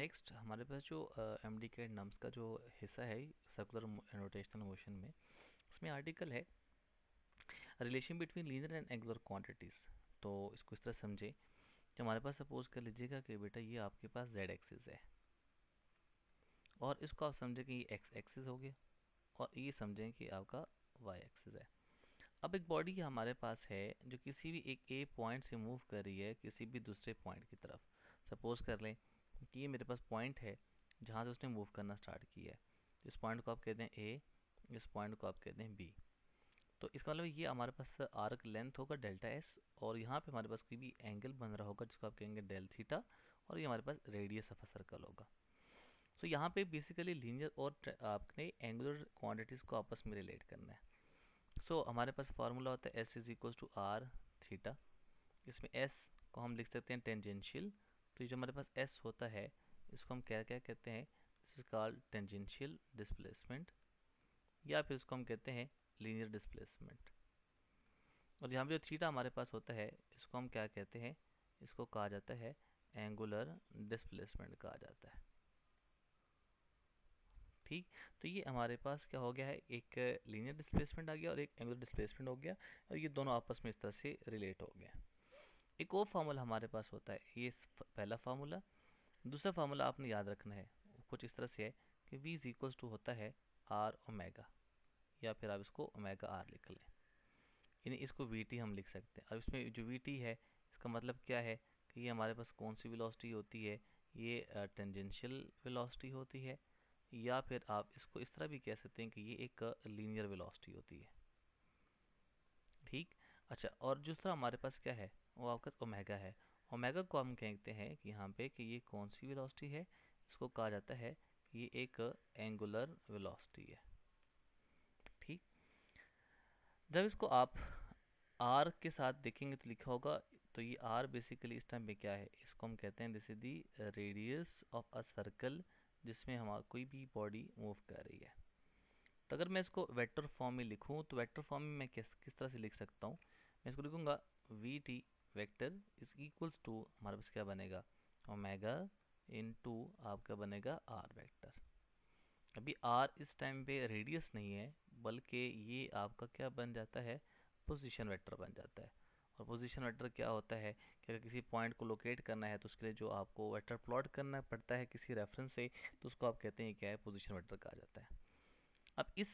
Next हमारे पास जो MD के नम्स का जो हिस्सा है सर्कुलर रोटेशनल मोशन में, इसमें आर्टिकल है relation between linear and angular quantities. तो इसको इस तरह समझे कि हमारे पास सपोज कर लीजिएगा कि बेटा ये आपके पास जेड एक्सिस है और इसको आप समझें कि ये एक्स एक्सिस हो गया और ये समझें कि आपका वाई एक्सिस है। अब एक बॉडी हमारे पास है जो किसी भी एक ए पॉइंट से मूव कर रही है किसी भी दूसरे पॉइंट की तरफ। सपोज कर लें कि ये मेरे पास पॉइंट है जहाँ से उसने मूव करना स्टार्ट किया है। इस पॉइंट को आप कहते हैं ए, इस पॉइंट को आप कहते हैं बी। तो इसका मतलब ये हमारे पास आर्क लेंथ होगा डेल्टा एस और यहाँ पे हमारे पास कोई भी एंगल बन रहा होगा जिसको आप कहेंगे डेल थीटा और ये हमारे पास रेडियस ऑफ अ सर्कल होगा। तो यहाँ पे बेसिकली लीनियर और आपने एंगुलर क्वांटिटीज़ को आपस में रिलेट करना है। सो हमारे पास फार्मूला होता है S is equal to R theta. इसमें एस को हम लिख सकते हैं टेंजेंशियल। तो ये जो हमारे पास एस होता है इसको हम क्या क्या कहते हैं, this is called tangential displacement या फिर इसको हम कहते हैं लीनियर डिस्प्लेसमेंट। और यहाँ पे जो थीटा हमारे पास होता है इसको हम क्या कहते हैं, इसको कहा जाता है एंगुलर डिस्प्लेसमेंट कहा जाता है। ठीक, तो ये हमारे पास क्या हो गया है, एक लीनियर डिस्प्लेसमेंट आ गया और एक एंगुलर डिस्प्लेसमेंट हो गया और ये दोनों आपस में इस तरह से रिलेट हो गए। एक और फार्मूला हमारे पास होता है, ये पहला फार्मूला। दूसरा फार्मूला आपने याद रखना है, कुछ इस तरह से है कि v इज इक्वल्स टू होता है आर ओमेगा या फिर आप इसको ओमेगा आर लिख लें, यानी इसको vt हम लिख सकते हैं। अब इसमें जो vt है इसका मतलब क्या है कि ये हमारे पास कौन सी वेलोसिटी होती है, ये टेंजेंशियल वेलोसिटी होती है या फिर आप इसको इस तरह भी कह सकते हैं कि ये एक लीनियर वेलोसिटी होती है। ठीक, अच्छा, और दूसरा हमारे पास क्या है, वो आपका ओमेगा है। ओमेगा को हम कहते हैं कि यहाँ पे कि ये कौन सी वेलोसिटी है, इसको कहा जाता है कि ये एक एंगुलर वेलोसिटी है। ठीक, जब इसको आप आर के साथ देखेंगे तो लिखा होगा, तो ये आर बेसिकली इस टाइम पे क्या है, इसको हम कहते हैं this is the radius of a circle जिसमें हमारा कोई भी बॉडी मूव कर रही है। तो अगर मैं इसको वेक्टर फॉर्म में लिखूं तो वेक्टर फॉर्म में मैं किस तरह से लिख सकता हूँ, मैं इसको लिखूंगा V T vector is equals to हमारे पास क्या बनेगा ओमेगा इनटू आपका बनेगा आर वेक्टर। अभी आर इस टाइम पे रेडियस नहीं है बल्कि ये आपका क्या बन जाता है, पोजीशन वेक्टर बन जाता है। और पोजीशन वेक्टर क्या होता है कि अगर किसी पॉइंट को लोकेट करना है तो उसके लिए जो आपको वेक्टर प्लॉट करना पड़ता है किसी रेफरेंस से, तो उसको आप कहते हैं क्या है, पोजीशन वेक्टर कहा जाता है। अब इस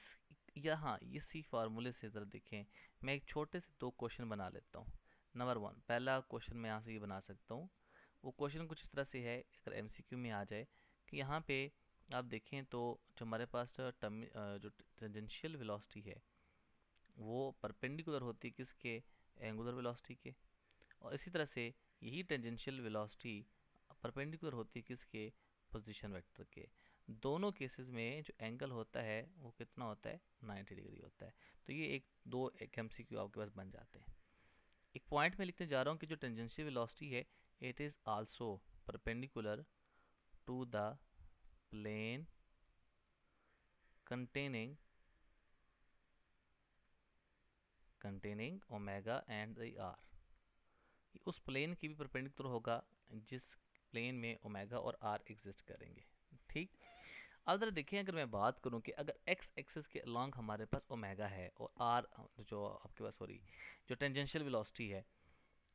यहाँ इसी फार्मूले से ज़रा देखें, मैं एक छोटे से दो क्वेश्चन बना लेता हूँ। नंबर वन, पहला क्वेश्चन मैं यहाँ से ये बना सकता हूँ। वो क्वेश्चन कुछ इस तरह से है, अगर एमसीक्यू में आ जाए कि यहाँ पे आप देखें तो जो हमारे पास जो टेंजेंशियल वेलोसिटी है वो परपेंडिकुलर होती है किसके, एंगुलर वेलोसिटी के। और इसी तरह से यही टेंजेंशियल वेलोसिटी परपेंडिकुलर होती है किसके, पोजीशन वेक्टर के। दोनों केसेस में जो एंगल होता है वो कितना होता है, 90 डिग्री होता है। तो ये एक एमसीक्यू आपके पास बन जाते हैं। एक पॉइंट में लिखने जा रहा हूँ कि जो टेंजेंशियल वेलोसिटी है it is also perpendicular to the plane containing omega and the R. उस प्लेन की भी परपेंडिकुलर होगा जिस प्लेन में ओमेगा और आर एग्जिस्ट करेंगे। ठीक, अब जरा देखिए, अगर मैं बात करूं कि अगर एक्स एक्सिस के अलॉन्ग हमारे पास ओमेगा है और आर जो आपके पास सॉरी जो टेंजेंशियल वेलोसिटी है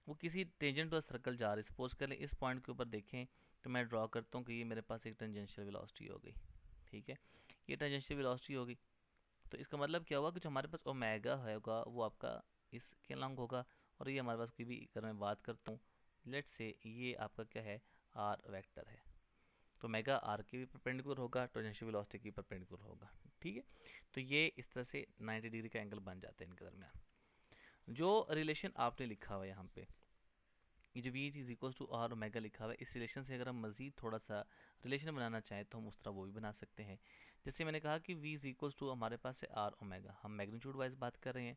वो किसी टेंजेंट पर सर्कल जा रही है, सपोज कर लें इस पॉइंट के ऊपर देखें तो मैं ड्रॉ करता हूँ कि ये मेरे पास एक टेंजेंशियल वेलोसिटी हो गई। ठीक है, ये टेंजेंशियल वेलोसिटी हो गई, तो इसका मतलब क्या हुआ कि जो हमारे पास ओमेगा होगा वो आपका इसके अलॉन्ग होगा और ये हमारे पास कोई भी, अगर मैं बात करता हूँ लेट से ये आपका क्या है, आर वेक्टर है, तो मेगा आर के भी परपेंडिकुलर होगा, टेंजेंशियल वेलोसिटी की परपेंडिकुलर होगा। ठीक है, तो ये इस तरह से 90 डिग्री का एंगल बन जाते हैं इनके दरमियान। जो रिलेशन आपने लिखा हुआ है यहाँ पे, ये जो V is equal to R omega लिखा हुआ है, इस रिलेशन से अगर हम मजीद थोड़ा सा रिलेशन बनाना चाहें तो हम उस तरह वो भी बना सकते हैं। जैसे मैंने कहा कि वी इज इक्वल टू हमारे पास है आर ओमेगा, हम मैग्नीट्यूड वाइज बात कर रहे हैं,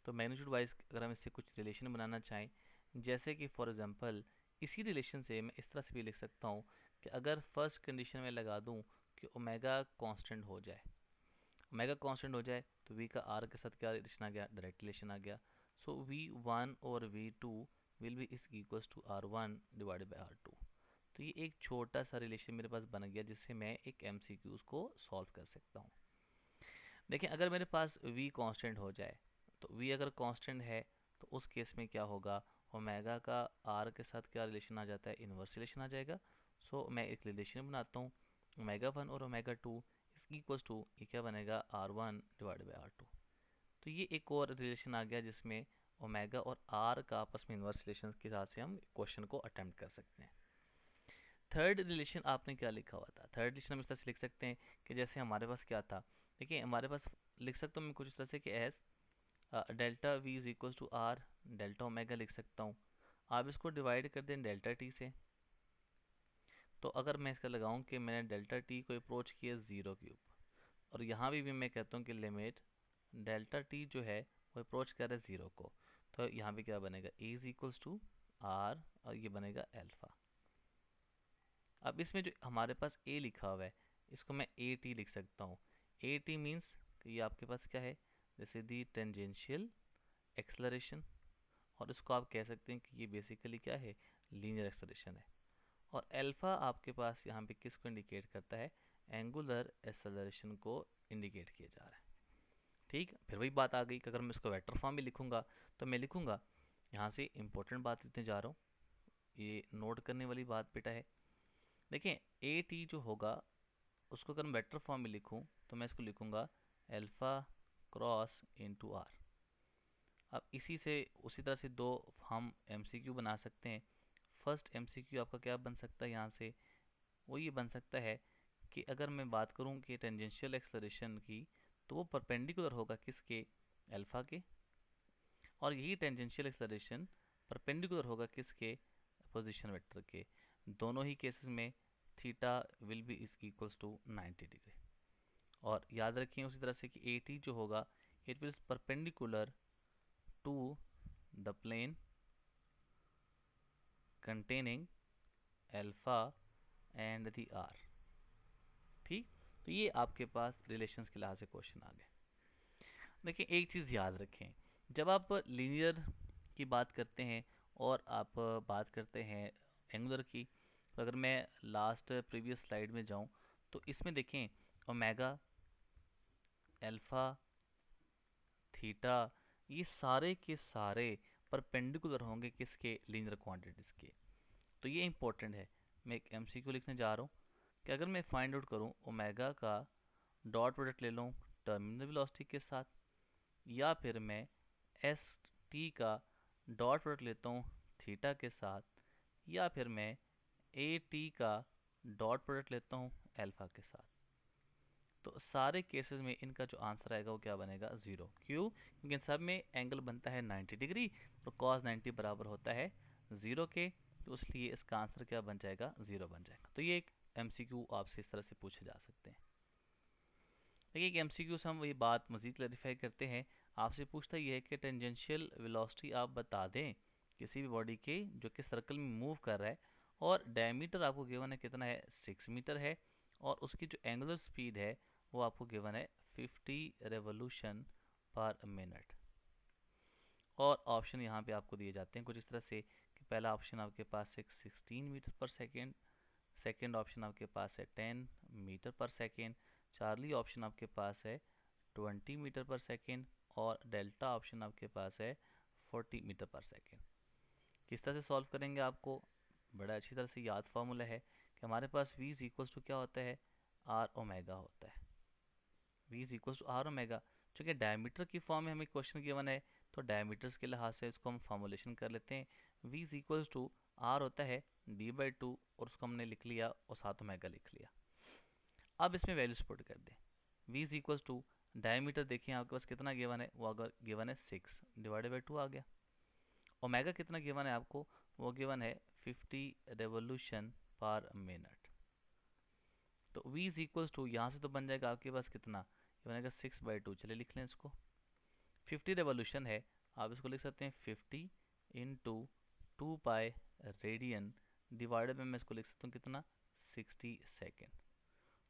तो मैग्नीट्यूड वाइज अगर हम इससे कुछ रिलेशन बनाना चाहें, जैसे कि फॉर एग्जांपल इसी रिलेशन से मैं इस तरह से भी लिख सकता हूँ कि अगर फर्स्ट कंडीशन में लगा दूँ कि ओमेगा कांस्टेंट हो जाए, ओमेगा कांस्टेंट हो जाए तो वी का आर के साथ क्या रिलेशन आ गया, डायरेक्ट रिलेशन आ गया। सो वी वन और V two will be is equals to R one divided by R two. तो ये एक छोटा सा रिलेशन मेरे पास बन गया जिससे मैं एक एमसीक्यूज को सॉल्व कर सकता हूँ। देखिए अगर मेरे पास v कांस्टेंट हो जाए, तो v अगर कांस्टेंट है तो उस केस में क्या होगा, ओमेगा का r के साथ क्या रिलेशन आ जाता है, इन्वर्स रिलेशन आ जाएगा। सो मैं एक रिलेशन बनाता हूँ, ओमेगा 1 और ओमेगा 2 इज इक्वल्स टू, ये क्या बनेगा, r1 डिवाइड बाई r2। तो ये एक और रिलेशन आ गया जिसमें ओमेगा और r का आपस में इन्वर्स रिलेशन के साथ से हम क्वेश्चन को अटेम्प्ट कर सकते हैं। थर्ड रिलेशन आपने क्या लिखा हुआ था, थर्ड रिलेशन हम इस तरह से लिख सकते हैं कि जैसे हमारे पास क्या था, देखिए हमारे पास लिख सकता हूँ मैं कुछ इस तरह से कि S delta V is equal to R delta omega लिख सकता हूँ। आप इसको डिवाइड कर दें डेल्टा टी से, तो अगर मैं इसका लगाऊं कि मैंने डेल्टा टी को अप्रोच किया ज़ीरो के ऊपर, और यहाँ भी मैं कहता हूँ कि लिमिट डेल्टा टी जो है वो अप्रोच कर रहा है ज़ीरो को, तो यहाँ पे क्या बनेगा, ए इज इक्वल्स टू आर और ये बनेगा एल्फा। अब इसमें जो हमारे पास ए लिखा हुआ है इसको मैं ए टी लिख सकता हूँ। ए टी मीन्स कि ये आपके पास क्या है, जैसे दी टेंजेंशियल एक्सलरेशन, और इसको आप कह सकते हैं कि ये बेसिकली क्या है, लीनियर एक्सलरेशन है। और अल्फा आपके पास यहाँ पे किसको इंडिकेट करता है, एंगुलर एक्सलरेशन को इंडिकेट किया जा रहा है। ठीक, फिर वही बात आ गई कि अगर मैं इसको वेक्टर फॉर्म में लिखूंगा तो मैं लिखूंगा, यहाँ से इंपॉर्टेंट बात लिखने जा रहा हूँ, ये नोट करने वाली बात बेटा है। देखिए ए टी जो होगा उसको अगर मैं वेक्टर फॉर्म में लिखूं तो मैं इसको लिखूंगा अल्फा क्रॉस इनटू आर। अब इसी से उसी तरह से दो हम एमसीक्यू बना सकते हैं। फर्स्ट एमसीक्यू आपका क्या बन सकता है यहाँ से, वो ये बन सकता है कि अगर मैं बात करूँ कि टेंजेंशियल एक्सलरेशन की, तो वो परपेंडिकुलर होगा किसके, अल्फा के, और यही टेंजेंशियल एक्सलरेशन परपेंडिकुलर होगा किसके, पोजीशन वेक्टर के। दोनों ही केसेस में theta will be is equals to 90 degree. और याद रखिए उसी तरह से कि ए टी जो होगा it will perpendicular to the plane containing alpha and the R. ठीक, तो ये आपके पास रिलेशंस के लिहाज से क्वेश्चन आ गए। देखिए एक चीज़ याद रखें, जब आप लीनियर की बात करते हैं और आप बात करते हैं एंगुलर की, तो अगर मैं लास्ट प्रीवियस स्लाइड में जाऊं तो इसमें देखें ओमेगा, अल्फा, थीटा, ये सारे के सारे परपेंडिकुलर होंगे किसके, लीनियर क्वांटिटीज़ के। तो ये इंपॉर्टेंट है। मैं एक एमसीक्यू लिखने जा रहा हूँ कि अगर मैं फाइंड आउट करूँ ओमेगा का डॉट प्रोडक्ट ले लूँ टर्मिनल वेलोसिटी के साथ, या फिर मैं एस टी का डॉट प्रोडक्ट लेता हूँ थीटा के साथ, या फिर मैं ए टी का डॉट प्रोडक्ट लेता हूँ अल्फा के साथ, तो सारे केसेस में इनका जो आंसर आएगा वो क्या बनेगा, ज़ीरो। क्यों, क्योंकि इन सब में एंगल बनता है 90 डिग्री, तो cos 90 बराबर होता है ज़ीरो के, तो इसलिए इसका आंसर क्या बन जाएगा, ज़ीरो बन जाएगा। तो ये एक एमसीक्यू आपसे इस तरह से पूछे जा सकते हैं। देखिए एक एमसीक्यू से हम ये बात मज़ीद क्लैरिफाई करते हैं। आपसे पूछता ये है कि टेंजेंशियल वेलोसिटी आप बता दें किसी भी बॉडी के जो कि सर्कल में मूव कर रहा है, और डायमीटर आपको गिवन है कितना है, 6 मीटर है, और उसकी जो एंगुलर स्पीड है वो आपको गिवन है 50 रेवोल्यूशन पर मिनट। और ऑप्शन यहाँ पे आपको दिए जाते हैं कुछ इस तरह से कि पहला ऑप्शन आपके पास है 16 metre per second, second option आपके पास है 10 metre per second, Charlie option आपके पास है 20 मीटर पर सेकेंड, और डेल्टा ऑप्शन आपके पास है 40 मीटर पर सेकेंड। किस तरह से सॉल्व करेंगे, आपको बड़ा अच्छी तरह से याद फार्मूला है कि हमारे पास v इज इक्वल्स टू क्या होता है, आर ओमेगा होता है। v is equals to R omega, चूँकि डायमीटर की फॉर्म में हमें क्वेश्चन गिवन है तो डायमीटर्स के लिहाज से इसको हम फॉर्मुलेशन कर लेते हैं। v is equals to R होता है d/2, और उसको हमने लिख लिया और साथ ओमेगा लिख लिया। अब इसमें वैल्यूज पुट कर दें, v is equals to diameter देखिए आपके पास कितना गिवन है, वो अगर गिवन है 6 डिवाइडेड बाई 2 आ गया। ओमेगा कितना गिवन है आपको, वो गिवन है 50 रेवोल्यूशन पर मिनट। तो v इज इक्वल्स टू यहाँ से तो बन जाएगा आपके पास कितना, ये बनेगा 6/2, चलिए लिख लें इसको। 50 रेवोल्यूशन है, आप इसको लिख सकते हैं 50 इंटू 2 पाई रेडियन डिवाइडेड में मैं इसको लिख सकता हूँ कितना, 60 सेकेंड,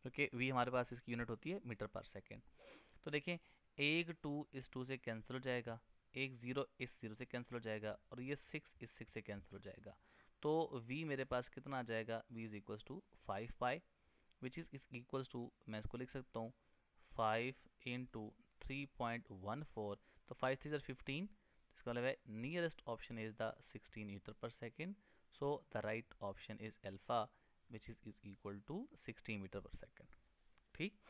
क्योंकि v हमारे पास इसकी यूनिट होती है मीटर पर सेकेंड। तो देखें एक 2 इस 2 से कैंसिल हो जाएगा, एक 0 इस 0 से कैंसिल हो जाएगा, और ये 6 इस 6 से कैंसिल हो जाएगा। तो v मेरे पास कितना आ जाएगा, v is equals to 5 pi which is equals to, मैं इसको लिख सकता हूँ 5 इंटू 3.14, तो 5 3 15, इसका मतलब है nearest option is the 16 metre per second, so the right option is alpha which is equal to 16 metre per second. ठीक,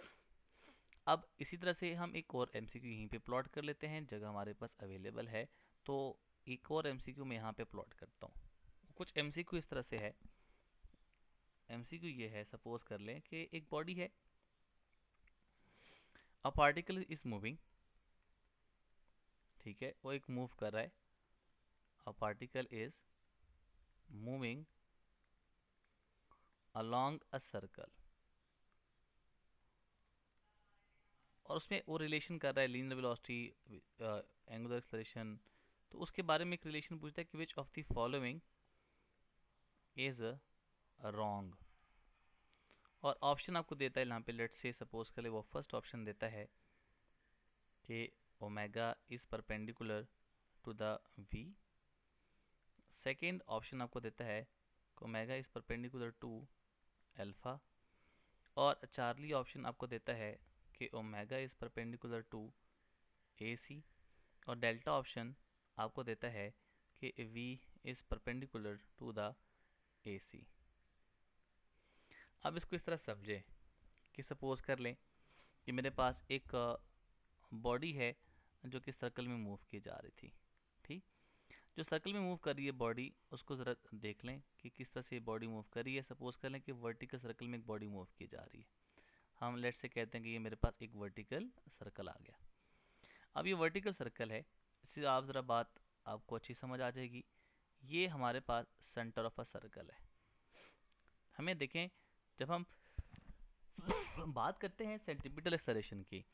अब इसी तरह से हम एक और एमसीक्यू यहीं पे प्लॉट कर लेते हैं, जगह हमारे पास अवेलेबल है, तो एक और एमसीक्यू मैं यहाँ पे प्लॉट करता हूँ। कुछ एमसीक्यू इस तरह से है, एमसीक्यू ये है, सपोज कर लें कि एक बॉडी है, अ पार्टिकल इज मूविंग, ठीक है, वो एक मूव कर रहा है, a particle is moving along a circle, और उसमें वो रिलेशन कर रहा है लीनियर वेलोसिटी, एंगुलर एक्सेलरेशन, तो उसके बारे में एक रिलेशन पूछता है कि which of the following is wrong, और ऑप्शन आपको देता है यहाँ पे, लेट्स से सपोज कर ले वो फर्स्ट ऑप्शन देता है कि omega is perpendicular to the V, second option आपको देता है कि omega is perpendicular to alpha, और चार्ली ऑप्शन आपको देता है कि omega is perpendicular to A C, और डेल्टा ऑप्शन आपको देता है कि v is perpendicular to the A C. अब इसको इस तरह समझें कि सपोज कर लें कि मेरे पास एक बॉडी है जो कि सर्कल में मूव की जा रही थी, ठीक, जो सर्कल में मूव कर रही है बॉडी, उसको ज़रा देख लें कि किस तरह से बॉडी मूव कर रही है। सपोज कर लें कि वर्टिकल सर्कल में एक बॉडी मूव की जा रही है, हम लेट से कहते हैं कि ये मेरे पास एक वर्टिकल सर्कल आ गया। अब ये वर्टिकल सर्कल है, इससे आप ज़रा बात आपको अच्छी समझ आ जाएगी, ये हमारे पास सेंटर ऑफ अ सर्कल है। हमें देखें, जब हम बात करते हैं सेंट्रीपिटल एक्सेलरेशन की,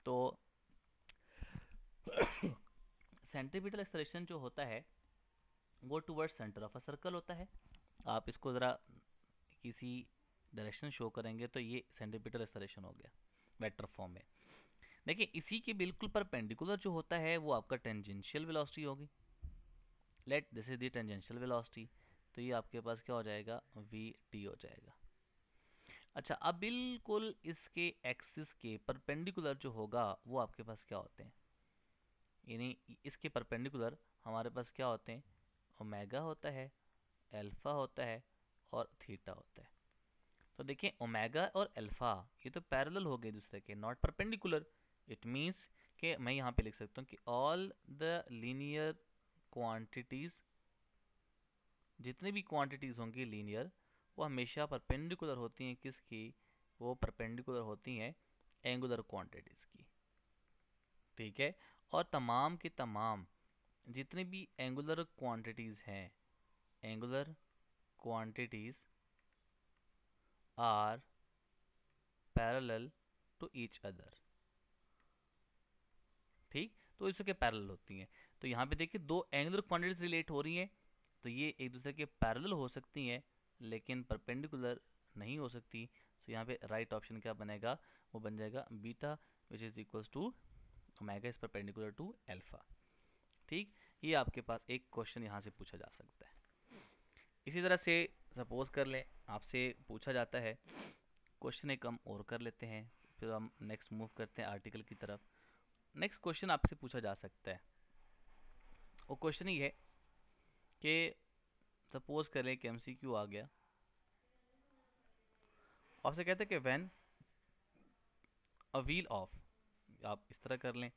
तो सेंट्रीपिटल एक्सेलरेशन जो होता है वो towards centre of a circle होता है। आप इसको ज़रा किसी डायरेक्शन शो करेंगे तो ये सेंट्रीपिटल एक्सेलरेशन हो गया वेक्टर फॉर्म में। देखिए, इसी के बिल्कुल परपेंडिकुलर जो होता है वो आपका टेंजेंशियल वेलोसिटी होगी, let this is the tangential velocity, तो ये आपके पास क्या हो जाएगा, वी टी हो जाएगा। अच्छा, अब बिल्कुल इसके एक्सिस के परपेंडिकुलर जो होगा वो आपके पास क्या होते हैं, यानी इसके परपेंडिकुलर हमारे पास क्या होते हैं, ओमेगा होता है, अल्फा होता है और थीटा होता है। तो देखें, ओमेगा और अल्फा ये तो पैरेलल हो गए दूसरे के, नॉट परपेंडिकुलर। इट मीन्स कि मैं यहाँ पे लिख सकता हूँ कि ऑल द लीनियर क्वांटिटीज, जितने भी क्वांटिटीज होंगी लीनियर, वो हमेशा परपेंडिकुलर होती हैं किसकी, वो परपेंडिकुलर होती हैं एंगुलर क्वांटिटीज की, ठीक है। और तमाम के तमाम जितने भी एंगुलर क्वांटिटीज हैं, angular quantities are parallel to each other, ठीक, तो इसके पैरेलल होती हैं। तो यहाँ पे देखिए दो एंगुलर क्वांटिटीज रिलेट हो रही हैं, तो ये एक दूसरे के पैरेलल हो सकती हैं लेकिन परपेंडिकुलर नहीं हो सकती। तो यहाँ पे राइट ऑप्शन क्या बनेगा, वो बन जाएगा beta which is equals to omega is perpendicular to alpha, ठीक। ये आपके पास एक क्वेश्चन यहाँ से पूछा जा सकता है। इसी तरह से सपोज कर लें आपसे पूछा जाता है, क्वेश्चन एक हम और कर लेते हैं, फिर हम नेक्स्ट मूव करते हैं आर्टिकल की तरफ। नेक्स्ट क्वेश्चन आपसे पूछा जा सकता है, वो क्वेश्चन ही है कि सपोज करें कि एमसीक्यू आ गया, आपसे कहते हैं कि व्हेन अ व्हील ऑफ, आप इस तरह कर लें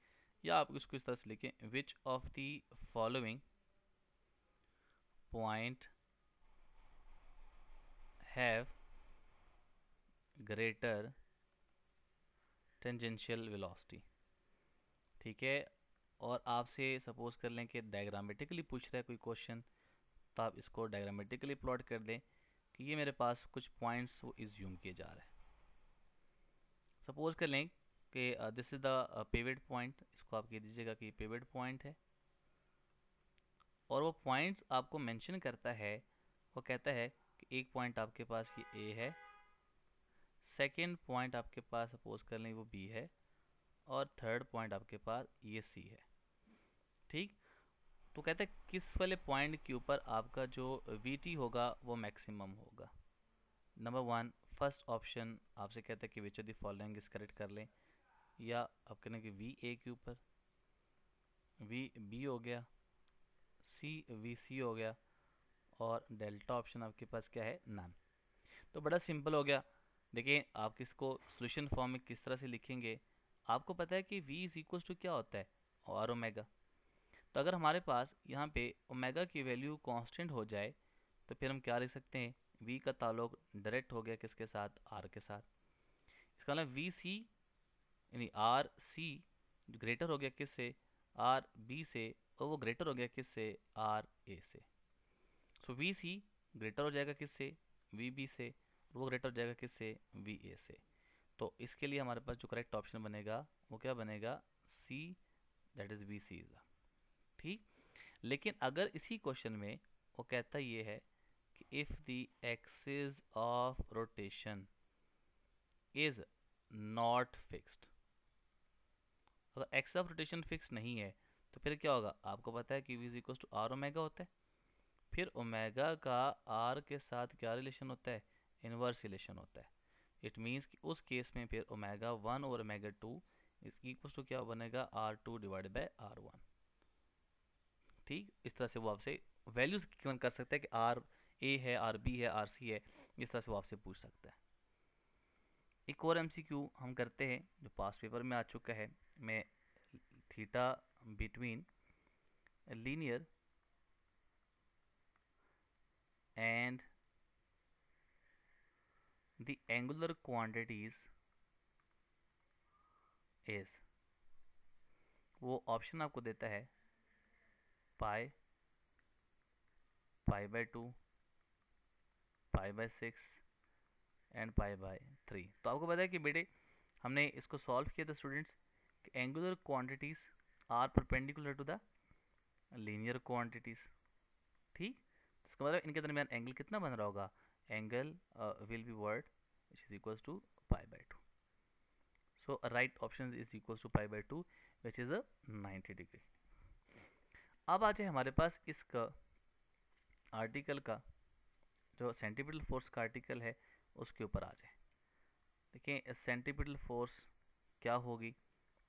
या आप इसको इस तरह से लिखें, विच of the following point have greater tangential velocity, ठीक है। और आपसे सपोज कर लें कि डायग्रामेटिकली पूछ रहा है कोई क्वेश्चन, तो आप इसको डायग्रामेटिकली प्लॉट कर दें कि ये मेरे पास कुछ पॉइंट्स वो इज्यूम किए जा रहे हैं। सपोज कर लें कि this is the pivot point, इसको आप कह दीजिएगा कि पिवट पॉइंट है, और वो पॉइंट्स आपको मेंशन करता है, वो कहता है कि एक पॉइंट आपके पास ये ए है, सेकेंड पॉइंट आपके पास सपोज कर लें वो बी है, और थर्ड पॉइंट आपके पास ये सी है, ठीक। तो कहते हैं किस वाले पॉइंट के ऊपर आपका जो VT होगा वो मैक्सिमम होगा। नंबर 1 फर्स्ट ऑप्शन आपसे कहता है कि which of the following is correct कर लें, या आप कहना कि VA के ऊपर, VB हो गया, VC हो गया, और डेल्टा ऑप्शन आपके पास क्या है, नन। तो बड़ा सिंपल हो गया। देखिए आप किसको सोल्यूशन फॉर्म में किस तरह से लिखेंगे। आपको पता है कि V इज इक्वल टू क्या होता है, और ओमेगा। तो अगर हमारे पास यहाँ पे ओमेगा की वैल्यू कांस्टेंट हो जाए तो फिर हम क्या लिख सकते हैं, V का ताल्लुक डायरेक्ट हो गया किसके साथ, R के साथ। इसका मतलब VC यानी RC ग्रेटर हो गया किससे, RB से, और वो ग्रेटर हो गया किससे, RA से। सो VC ग्रेटर हो जाएगा किससे, VB से, और वो ग्रेटर हो जाएगा किससे, VA से। तो इसके लिए हमारे पास जो करेक्ट ऑप्शन बनेगा वो क्या बनेगा, C, that is VC is. ठीक। लेकिन अगर इसी क्वेश्चन में वो कहता ये है कि if the axis of rotation is not fixed, अगर एक्सिस ऑफ रोटेशन फिक्स नहीं है तो फिर क्या होगा, आपको पता है कि V is equal to R omega होता है। फिर ओमेगा का R के साथ क्या रिलेशन होता है, इनवर्स रिलेशन होता है। इट मीन्स कि उस केस में फिर ओमेगा 1 और ओमेगा 2 इज इक्वल टू क्या बनेगा, R2 डिवाइड बाय R1। ठीक, इस तरह से वो आपसे वैल्यूज गिवन कर सकता है कि RA है, RB है, RC है, इस तरह से वो आपसे पूछ सकता है। एक और MCQ हम करते हैं जो पास पेपर में आ चुका है। मैं theta between linear and the angular quantities is, वो ऑप्शन आपको देता है pi, pi by 2, pi by 6 and pi by 3। तो आपको पता है कि बेटे हमने इसको सॉल्व किया था students, angular quantities are perpendicular to the linear quantities. ठीक, तो इसका मतलब इनके दरमियान एंगल कितना बन रहा होगा, angle will be word which is equals to pi by 2। So right option is equals to pi by 2 which is 90 degree. अब आ जाए हमारे पास इसका आर्टिकल का जो सेंटीपिटल फोर्स का आर्टिकल है उसके ऊपर आ जाए। देखिए सेंटीपिटल फोर्स क्या होगी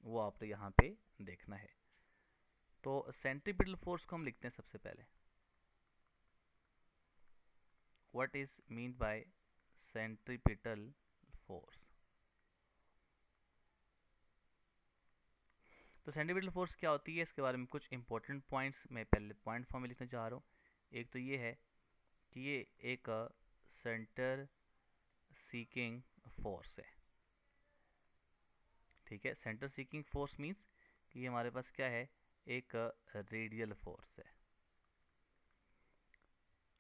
वो आपने यहाँ पे देखना है। तो सेंट्रीपिटल फोर्स को हम लिखते हैं सबसे पहले, what is mean by centripetal force. तो सेंट्रीपिटल फोर्स क्या होती है, इसके बारे में कुछ इंपॉर्टेंट पॉइंट्स मैं पहले पॉइंट फॉर्म में लिखना चाह रहा हूँ। एक तो ये है कि ये एक सेंटर सीकिंग फोर्स है। ठीक है, सेंटर सीकिंग फोर्स मीन्स कि ये हमारे पास क्या है, एक रेडियल फोर्स है,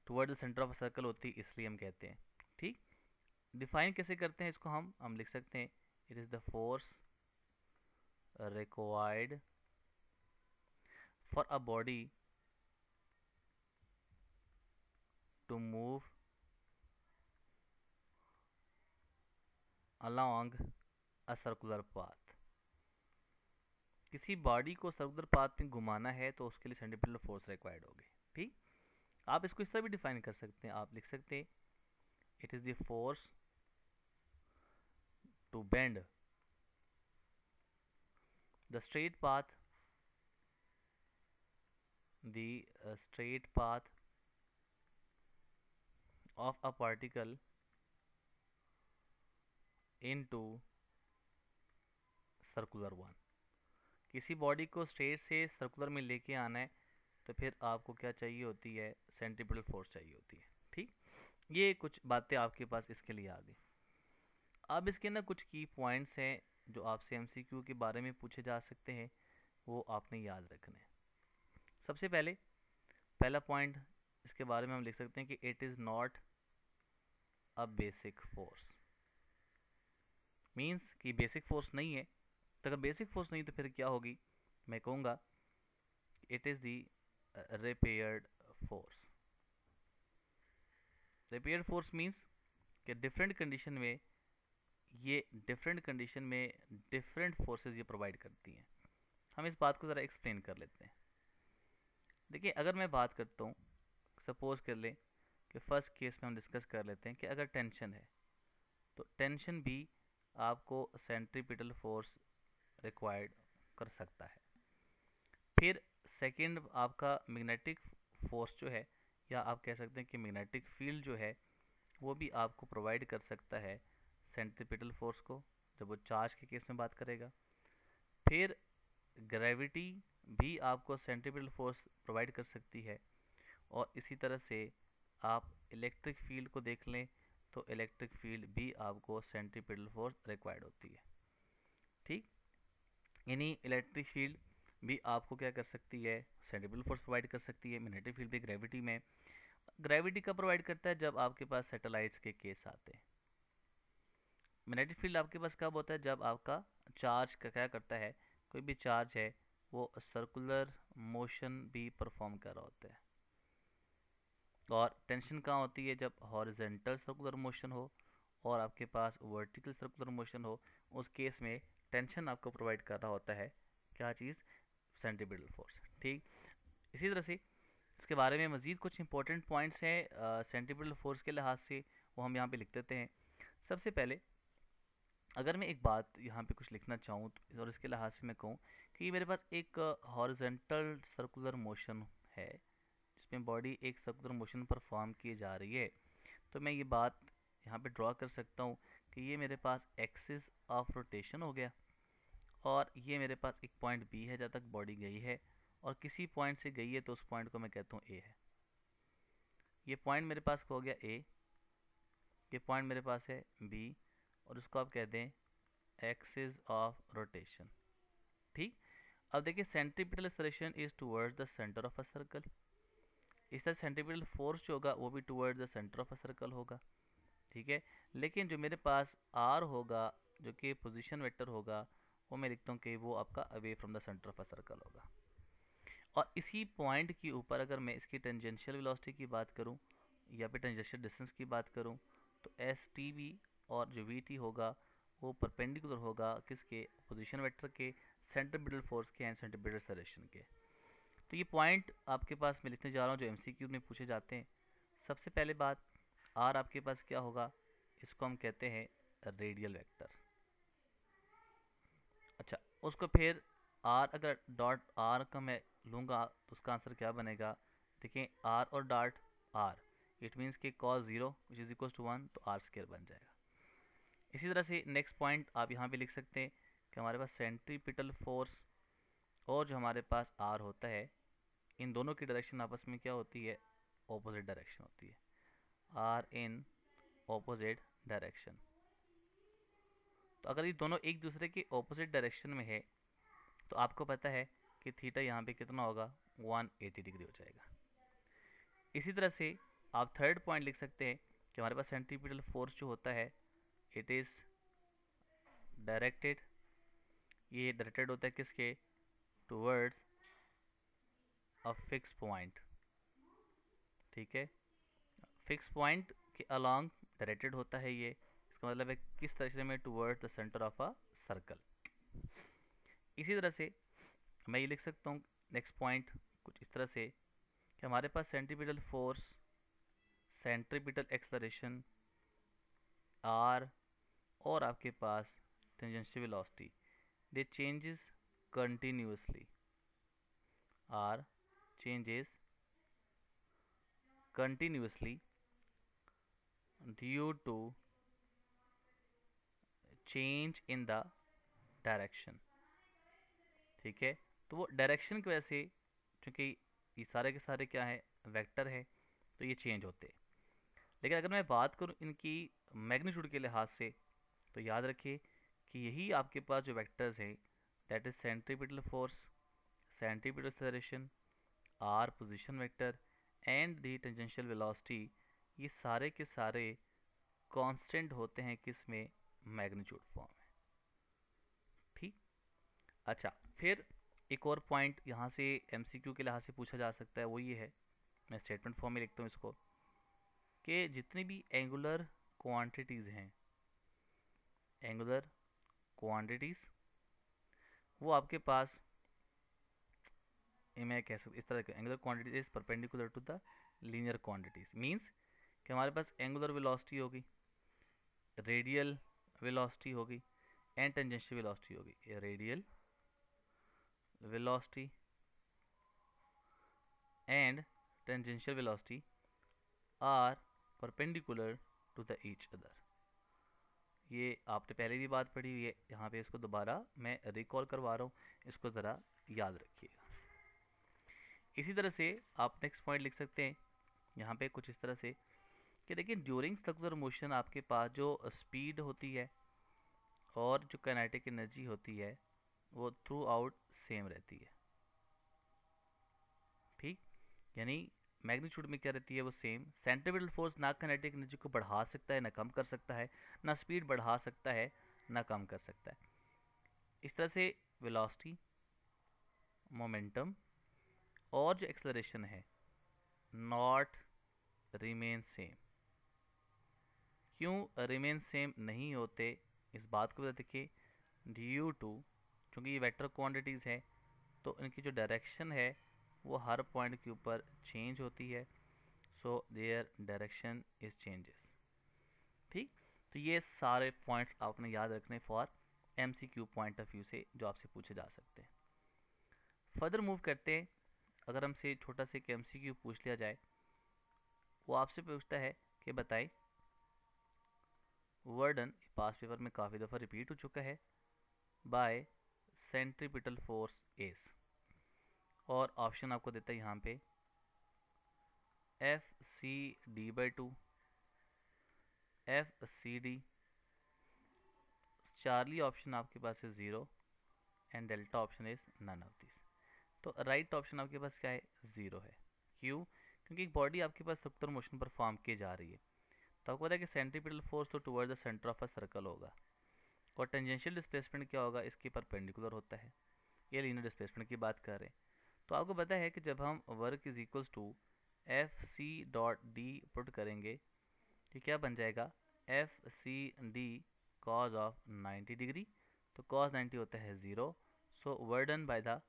toward the centre of circle होती है इसलिए हम कहते हैं। ठीक, डिफाइन कैसे करते हैं इसको, हम लिख सकते हैं it is the force required for a body to move along a circular path। किसी बॉडी को सर्कुलर पाथ में घुमाना है तो उसके लिए सेंट्रीपिटल फोर्स रिक्वायर्ड होगी। ठीक, आप इसको इस तरह भी डिफाइन कर सकते हैं, आप लिख सकते हैं it is the force to bend the straight path, the straight path of a particle into circular one। किसी बॉडी को स्ट्रेट से सर्कुलर में लेके आना है तो फिर आपको क्या चाहिए होती है, सेंट्रीपिटल फोर्स चाहिए होती है। ठीक, ये कुछ बातें आपके पास इसके लिए आ गई। अब इसके ना कुछ की पॉइंट्स हैं जो आपसे MCQ के बारे में पूछे जा सकते हैं, वो आपने याद रखने हैं। सबसे पहले पहला पॉइंट इसके बारे में हम लिख सकते हैं कि it is not a basic force. Means कि बेसिक फोर्स नहीं है। तो अगर बेसिक फोर्स नहीं तो फिर क्या होगी, मैं कहूँगा it is the repaired force. Repaired force means कि डिफरेंट कंडीशन में डिफरेंट फोर्सेस ये प्रोवाइड करती हैं। हम इस बात को ज़रा एक्सप्लेन कर लेते हैं। देखिए अगर मैं बात करता हूँ, सपोज कर लें कि फर्स्ट केस में हम डिस्कस कर लेते हैं कि अगर टेंशन है तो टेंशन भी आपको सेंट्रीपिटल फोर्स रिक्वायर्ड कर सकता है। फिर सेकंड आपका मैग्नेटिक फोर्स जो है, या आप कह सकते हैं कि मैग्नेटिक फील्ड जो है वो भी आपको प्रोवाइड कर सकता है सेंट्रीपिटल फोर्स को, जब वो चार्ज के केस में बात करेगा। फिर ग्रेविटी भी आपको सेंट्रीपिटल फोर्स प्रोवाइड कर सकती है। और इसी तरह से आप इलेक्ट्रिक फील्ड को देख लें तो इलेक्ट्रिक फील्ड भी आपको सेंट्रीपिटल फोर्स रिक्वायर्ड होती है। ठीक, यानी इलेक्ट्रिक फील्ड भी आपको क्या कर सकती है, सेंट्रीपिटल फोर्स प्रोवाइड कर सकती है। मैग्नेटिक फील्ड भी ग्रेविटी में, ग्रेविटी का प्रोवाइड करता है जब आपके पास सैटेलाइट्स के केस आते हैं। मैग्नेटिक फील्ड आपके पास कब होता है, जब आपका चार्ज का क्या करता है, कोई भी चार्ज है वो सर्कुलर मोशन भी परफॉर्म कर रहा होता है। और टेंशन कहाँ होती है, जब हॉरिजेंटल सर्कुलर मोशन हो और आपके पास वर्टिकल सर्कुलर मोशन हो, उस केस में टेंशन आपको प्रोवाइड कर रहा होता है क्या चीज़, सेंट्रीपिटल फोर्स। ठीक, इसी तरह से इसके बारे में मज़ीद कुछ इंपॉर्टेंट पॉइंट्स हैं सेंट्रीपिटल फोर्स के लिहाज से, वो हम यहाँ पे लिख देते हैं। सबसे पहले अगर मैं एक बात यहाँ पे कुछ लिखना चाहूँ और इसके लिहाज से मैं कहूँ कि मेरे पास एक हॉरिजेंटल सर्कुलर मोशन है जिसमें बॉडी एक सर्कुलर मोशन परफॉर्म की जा रही है, तो मैं ये बात यहाँ पे ड्रॉ कर सकता हूँ कि ये मेरे पास एक्सिस ऑफ रोटेशन हो गया, और ये मेरे पास एक पॉइंट बी है जहाँ तक बॉडी गई है, और किसी पॉइंट से गई है तो उस पॉइंट को मैं कहता हूँ ए है। ये पॉइंट मेरे पास हो गया ए, ये पॉइंट मेरे पास है बी, और उसको आप कह दें एक्सिस ऑफ रोटेशन। ठीक, अब देखिए centripetal acceleration is towards the centre of a circle, इस तरह सेंट्रीपिटल फोर्स जो होगा वो भी towards the centre of a circle होगा। ठीक है, लेकिन जो मेरे पास आर होगा जो कि पोजीशन वेक्टर होगा, वो मैं लिखता हूँ कि वो आपका away from the centre of a circle होगा। और इसी पॉइंट के ऊपर अगर मैं इसकी टेंजेंशियल वेलोसिटी की बात करूँ या फिर टेंजेंशियल डिस्टेंस की बात करूँ, तो एस टी वी और जो वी टी होगा वो परपेंडिकुलर होगा किसके, पोजीशन वेक्टर के, सेंट्रीपिटल फोर्स के एंड सेंट्रीपिटल एक्सेलरेशन के। तो ये पॉइंट आपके पास मैं लिखने जा रहा हूँ जो एमसीक्यू में पूछे जाते हैं। सबसे पहले बात, आर आपके पास क्या होगा, इसको हम कहते हैं रेडियल वेक्टर। अच्छा, उसको फिर आर, अगर डॉट आर का मैं लूँगा तो उसका आंसर क्या बनेगा, देखिए आर और डॉट आर, इट मीन्स कि cos zero which is equal to one, तो आर स्केयर बन जाएगा। इसी तरह से नेक्स्ट पॉइंट आप यहाँ पे लिख सकते हैं कि हमारे पास सेंट्रीपिटल फोर्स और जो हमारे पास आर होता है, इन दोनों की डायरेक्शन आपस में क्या होती है, ऑपोजिट डायरेक्शन होती है, आर इन ऑपोजिट डायरेक्शन। तो अगर ये दोनों एक दूसरे के ऑपोजिट डायरेक्शन में है तो आपको पता है कि थीटा यहाँ पे कितना होगा, 180 डिग्री हो जाएगा। इसी तरह से आप थर्ड पॉइंट लिख सकते हैं कि हमारे पास सेंट्रीपिटल फोर्स जो होता है इट इज़ डायरेक्टेड, ये डायरेक्टेड होता है किसके, टूवर्ड्स अ फिक्स पॉइंट। ठीक है, फिक्स पॉइंट के अलॉन्ग डायरेक्टेड होता है ये, इसका मतलब है किस तरह से में, towards the centre of a circle. इसी तरह से मैं ये लिख सकता हूँ नेक्स्ट पॉइंट कुछ इस तरह से कि हमारे पास centripetal force, centripetal acceleration are, और आपके पास tangential velocity, they changes continuously, are changes continuously due to change in the direction। ठीक है, तो वो डायरेक्शन की वजह से, क्योंकि ये सारे के सारे क्या है, वेक्टर है, तो ये चेंज होते हैं। लेकिन अगर मैं बात करूँ इनकी मैग्नीट्यूड के लिहाज से, तो याद रखिए कि यही आपके पास जो वेक्टर्स हैं, that is centripetal force, centripetal acceleration, R position vector and the tangential velocity, ये सारे के सारे कांस्टेंट होते हैं किस में, मैग्नीट्यूड फॉर्म में। ठीक, अच्छा, फिर एक और पॉइंट यहाँ से एमसीक्यू के लिहाज से पूछा जा सकता है, वो ये है, मैं स्टेटमेंट फॉर्म में लिखता हूँ इसको, कि जितनी भी एंगुलर क्वांटिटीज़ हैं, एंगुलर क्वांटिटीज़, वो आपके पास मैं कह सकता इस तरह के angular quantity is perpendicular to the linear quantities, means कि हमारे पास एंगुलर वेलोसिटी होगी, रेडियल वेलोसिटी होगी एंड टेंजेंशियल वेलोसिटी होगी। Radial velocity and tangential velocity are perpendicular to the each other. ये आपने पहले भी बात पढ़ी हुई है, यहाँ पे इसको दोबारा मैं रिकॉल करवा रहा हूँ, इसको ज़रा याद रखिएगा। इसी तरह से आप नेक्स्ट पॉइंट लिख सकते हैं यहाँ पे कुछ इस तरह से कि देखिए ड्यूरिंग सर्कुलर मोशन आपके पास जो स्पीड होती है और जो काइनेटिक एनर्जी होती है वो थ्रू आउट सेम रहती है। ठीक, यानी मैग्नीट्यूड में क्या रहती है वो सेम। सेंट्रीपिटल फोर्स ना काइनेटिक एनर्जी को बढ़ा सकता है ना कम कर सकता है, ना स्पीड बढ़ा सकता है ना कम कर सकता है। इस तरह से वेलोसिटी, मोमेंटम और जो एक्सेलरेशन है नॉट रिमेन सेम। क्यों रिमेन सेम नहीं होते इस बात को देखिए, ड्यू टू चूँकि ये वेक्टर क्वांटिटीज़ है तो इनकी जो डायरेक्शन है वो हर पॉइंट के ऊपर चेंज होती है, so their direction is changes. ठीक, तो ये सारे पॉइंट्स आपने याद रखने for MCQ point of view से जो आपसे पूछे जा सकते हैं। फर्दर मूव करते हैं, अगर हमसे छोटा सा एक एमसीक्यू पूछ लिया जाए, वो आपसे पूछता है कि बताएं वर्डन पास पेपर में काफ़ी दफ़ा रिपीट हो चुका है बाय सेंट्रीपिटल फोर्स एस, और ऑप्शन आपको देता है यहाँ पे F C D by two, F C D, Charlie option आपके पास है 0 and delta option is none of this. तो राइट ऑप्शन आपके पास क्या है, 0 है। क्यों? क्योंकि एक बॉडी आपके पास सर्कुलर मोशन परफॉर्म की जा रही है, तो आपको पता है कि सेंट्रीपिटल फोर्स तो toward the centre of a circle होगा, और टेंजेंशियल डिस्प्लेसमेंट क्या होगा, इसके परपेंडिकुलर होता है। ये लीनियर डिस्प्लेसमेंट की बात कर रहे हैं। तो आपको पता है कि जब हम work is equals to F C dot D put करेंगे तो क्या बन जाएगा, F C D cos of 90 degree, तो कॉज 90 होता है 0, so work done by the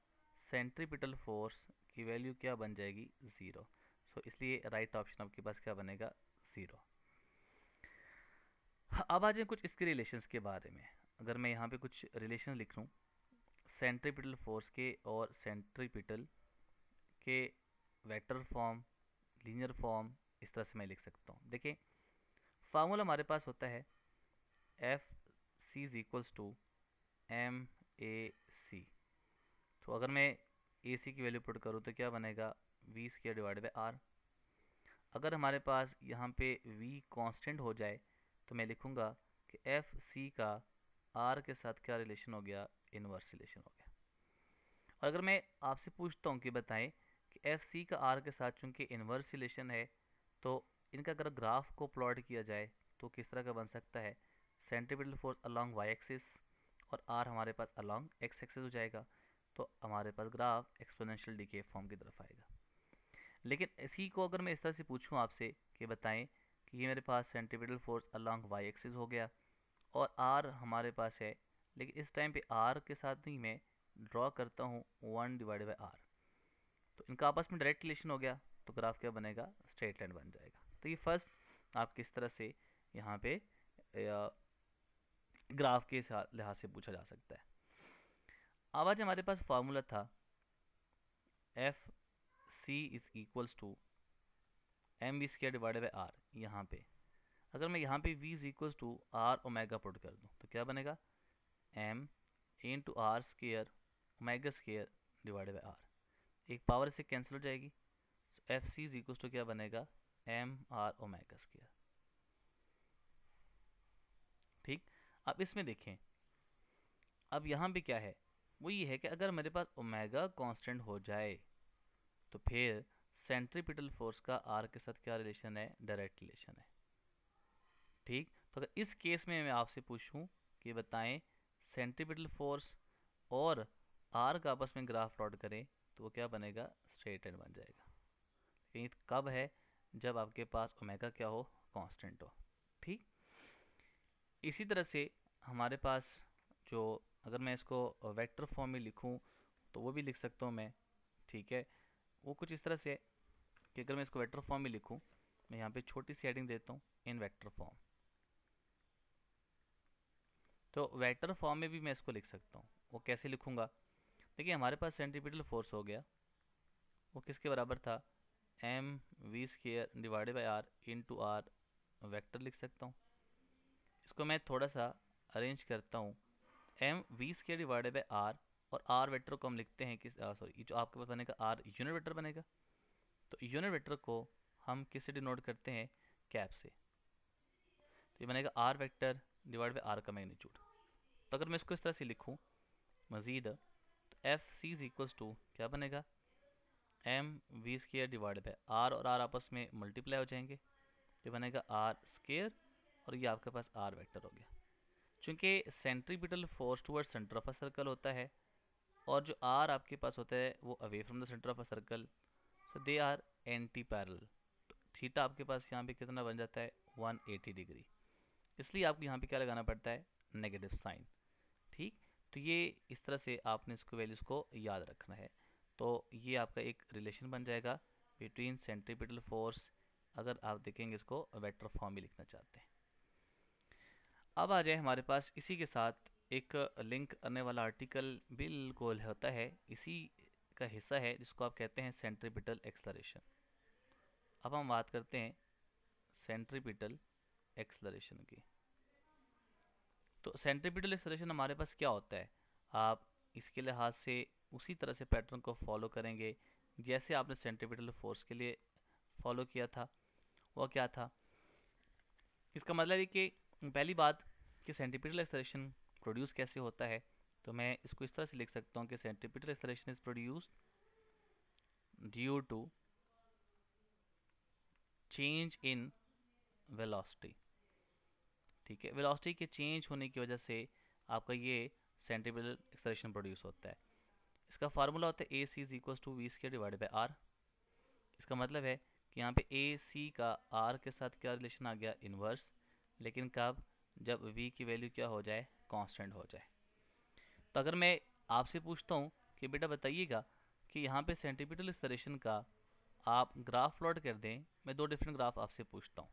centripetal force की वैल्यू क्या बन जाएगी, 0। सो इसलिए राइट ऑप्शन आपके पास क्या बनेगा, 0। अब आ जाए कुछ इसके रिलेशंस के बारे में। अगर मैं यहाँ पे कुछ रिलेशन लिख लूँ सेंट्रीपिटल फोर्स के और सेंट्रीपिटल के वेक्टर फॉर्म, लीनियर फॉर्म, इस तरह से मैं लिख सकता हूँ। देखिए फार्मूला हमारे पास होता है F C is equals to M A C. तो अगर मैं ए सी की वैल्यू पुट करूँ तो क्या बनेगा, V square divide by R. अगर हमारे पास यहाँ पे v कांस्टेंट हो जाए तो मैं लिखूँगा कि एफ सी का r के साथ क्या रिलेशन हो गया, इनवर्स रिलेशन हो गया। और अगर मैं आपसे पूछता हूँ कि बताएं कि एफ सी का r के साथ चूँकि इनवर्स रिलेशन है तो इनका अगर ग्राफ को प्लॉट किया जाए तो किस तरह का बन सकता है, centripetal force along Y axis और r हमारे पास अलोंग एक्स एक्सिस हो जाएगा, तो हमारे पास ग्राफ एक्सपोनेंशियल डिके फॉर्म की तरफ आएगा। लेकिन इसी को अगर मैं इस तरह से पूछूं आपसे कि बताएं कि ये मेरे पास centripetal force along Y axis हो गया और आर हमारे पास है, लेकिन इस टाइम पे आर के साथ नहीं मैं ड्रॉ करता हूँ 1 डिवाइड बाई आर, तो इनका आपस में डायरेक्ट रिलेशन हो गया, तो ग्राफ क्या बनेगा, स्ट्रेट लाइन बन जाएगा। तो ये फर्स्ट आप किस तरह से यहाँ पे ग्राफ के लिहाज से पूछा जा सकता है। अब आज हमारे पास फार्मूला था F C is equals to M V square divided by R. यहाँ पे अगर मैं यहाँ पे v is equals to R omega put कर दूँ तो क्या बनेगा, m into R square omega square divided by R. एक पावर से कैंसिल हो जाएगी, तो F C is equals to क्या बनेगा, एम आर ओमेगा स्केयर। ठीक, अब इसमें देखें, अब यहाँ पे क्या है, वो ये है कि अगर मेरे पास ओमेगा कांस्टेंट हो जाए तो फिर सेंट्रीपिटल फोर्स का आर के साथ क्या रिलेशन है, डायरेक्ट रिलेशन है। ठीक, तो अगर इस केस में मैं आपसे पूछूं कि बताएं सेंट्रीपिटल फोर्स और आर का आपस में ग्राफ प्लॉट करें तो वो क्या बनेगा, स्ट्रेट लाइन बन जाएगा। लेकिन कब है, जब आपके पास ओमेगा क्या हो, कांस्टेंट हो। ठीक, इसी तरह से हमारे पास जो, अगर मैं इसको वेक्टर फॉर्म में लिखूं तो वो भी लिख सकता हूँ मैं ठीक है, वो कुछ इस तरह से है कि अगर मैं इसको वेक्टर फॉर्म में लिखूं, मैं यहाँ पे छोटी सी हेडिंग देता हूँ, इन वेक्टर फॉर्म। तो वेक्टर फॉर्म में भी मैं इसको लिख सकता हूँ। वो कैसे लिखूंगा? देखिए, हमारे पास सेंट्रीपिटल फोर्स हो गया, वो किसके बराबर था? M V square divided by R into R, vector लिख सकता हूँ। इसको मैं थोड़ा सा अरेंज करता हूँ, M V square divided by R, और आर वेक्टर को हम लिखते हैं किस, सॉरी, जो आपके पास बनेगा आर यूनिट वेक्टर बनेगा। तो यूनिट वेक्टर को हम किससे डिनोट करते हैं? कैप से। तो ये बनेगा R vector divide by R का मैग्नीट्यूड। तो अगर मैं इसको इस तरह से लिखूँ मजीद, तो F C is equals to क्या बनेगा? M V square divide by R, और आर आपस में मल्टीप्लाई हो जाएंगे, ये बनेगा आर स्केयर, और ये आपके पास आर वेक्टर हो गया। चूंकि centripetal force toward centre of a circle होता है, और जो आर आपके पास होता है वो away from the centre of a circle, so they are anti parallel. तो थीटा आपके पास यहाँ पे कितना बन जाता है? 180 डिग्री। इसलिए आपको यहाँ पे क्या लगाना पड़ता है? Negative sign. ठीक, तो ये इस तरह से आपने इसको वैल्यूज़ को याद रखना है। तो ये आपका एक रिलेशन बन जाएगा बिटवीन सेंट्रीपिटल फोर्स, अगर आप देखेंगे इसको वेक्टर फॉर्म में लिखना चाहते हैं। अब आ जाए हमारे पास इसी के साथ एक लिंक करने वाला आर्टिकल बिल्कुल होता है, इसी का हिस्सा है, जिसको आप कहते हैं सेंट्रीपिटल एक्सलरेशन। अब हम बात करते हैं सेंट्रीपिटल एक्सलरेशन की। तो सेंट्रीपिटल एक्सलरेशन हमारे पास क्या होता है? आप इसके लिहाज से उसी तरह से पैटर्न को फॉलो करेंगे जैसे आपने सेंट्रीपिटल फोर्स के लिए फॉलो किया था। वह क्या था? इसका मतलब है कि पहली बात कि सेंट्रीपिटल एक्सलरेशन प्रोड्यूस कैसे होता है, तो मैं इसको इस तरह से लिख सकता हूँ कि centripetal acceleration is produced due to change in velocity. ठीक है, वेलोसिटी के चेंज होने की वजह से आपका ये सेंट्रीपिटल एक्सलरेशन प्रोड्यूस होता है। इसका फार्मूला होता है A C is equal to V square divided by R. इसका मतलब है कि यहाँ पे ए सी का आर के साथ क्या रिलेशन आ गया? इनवर्स। लेकिन कब? जब वी की वैल्यू क्या हो जाए? कांस्टेंट हो जाए। तो अगर मैं आपसे पूछता हूँ कि बेटा बताइएगा कि यहाँ पे सेंट्रीपिटल एक्सलरेशन का आप ग्राफ प्लॉट कर दें, मैं दो डिफरेंट ग्राफ आपसे पूछता हूँ।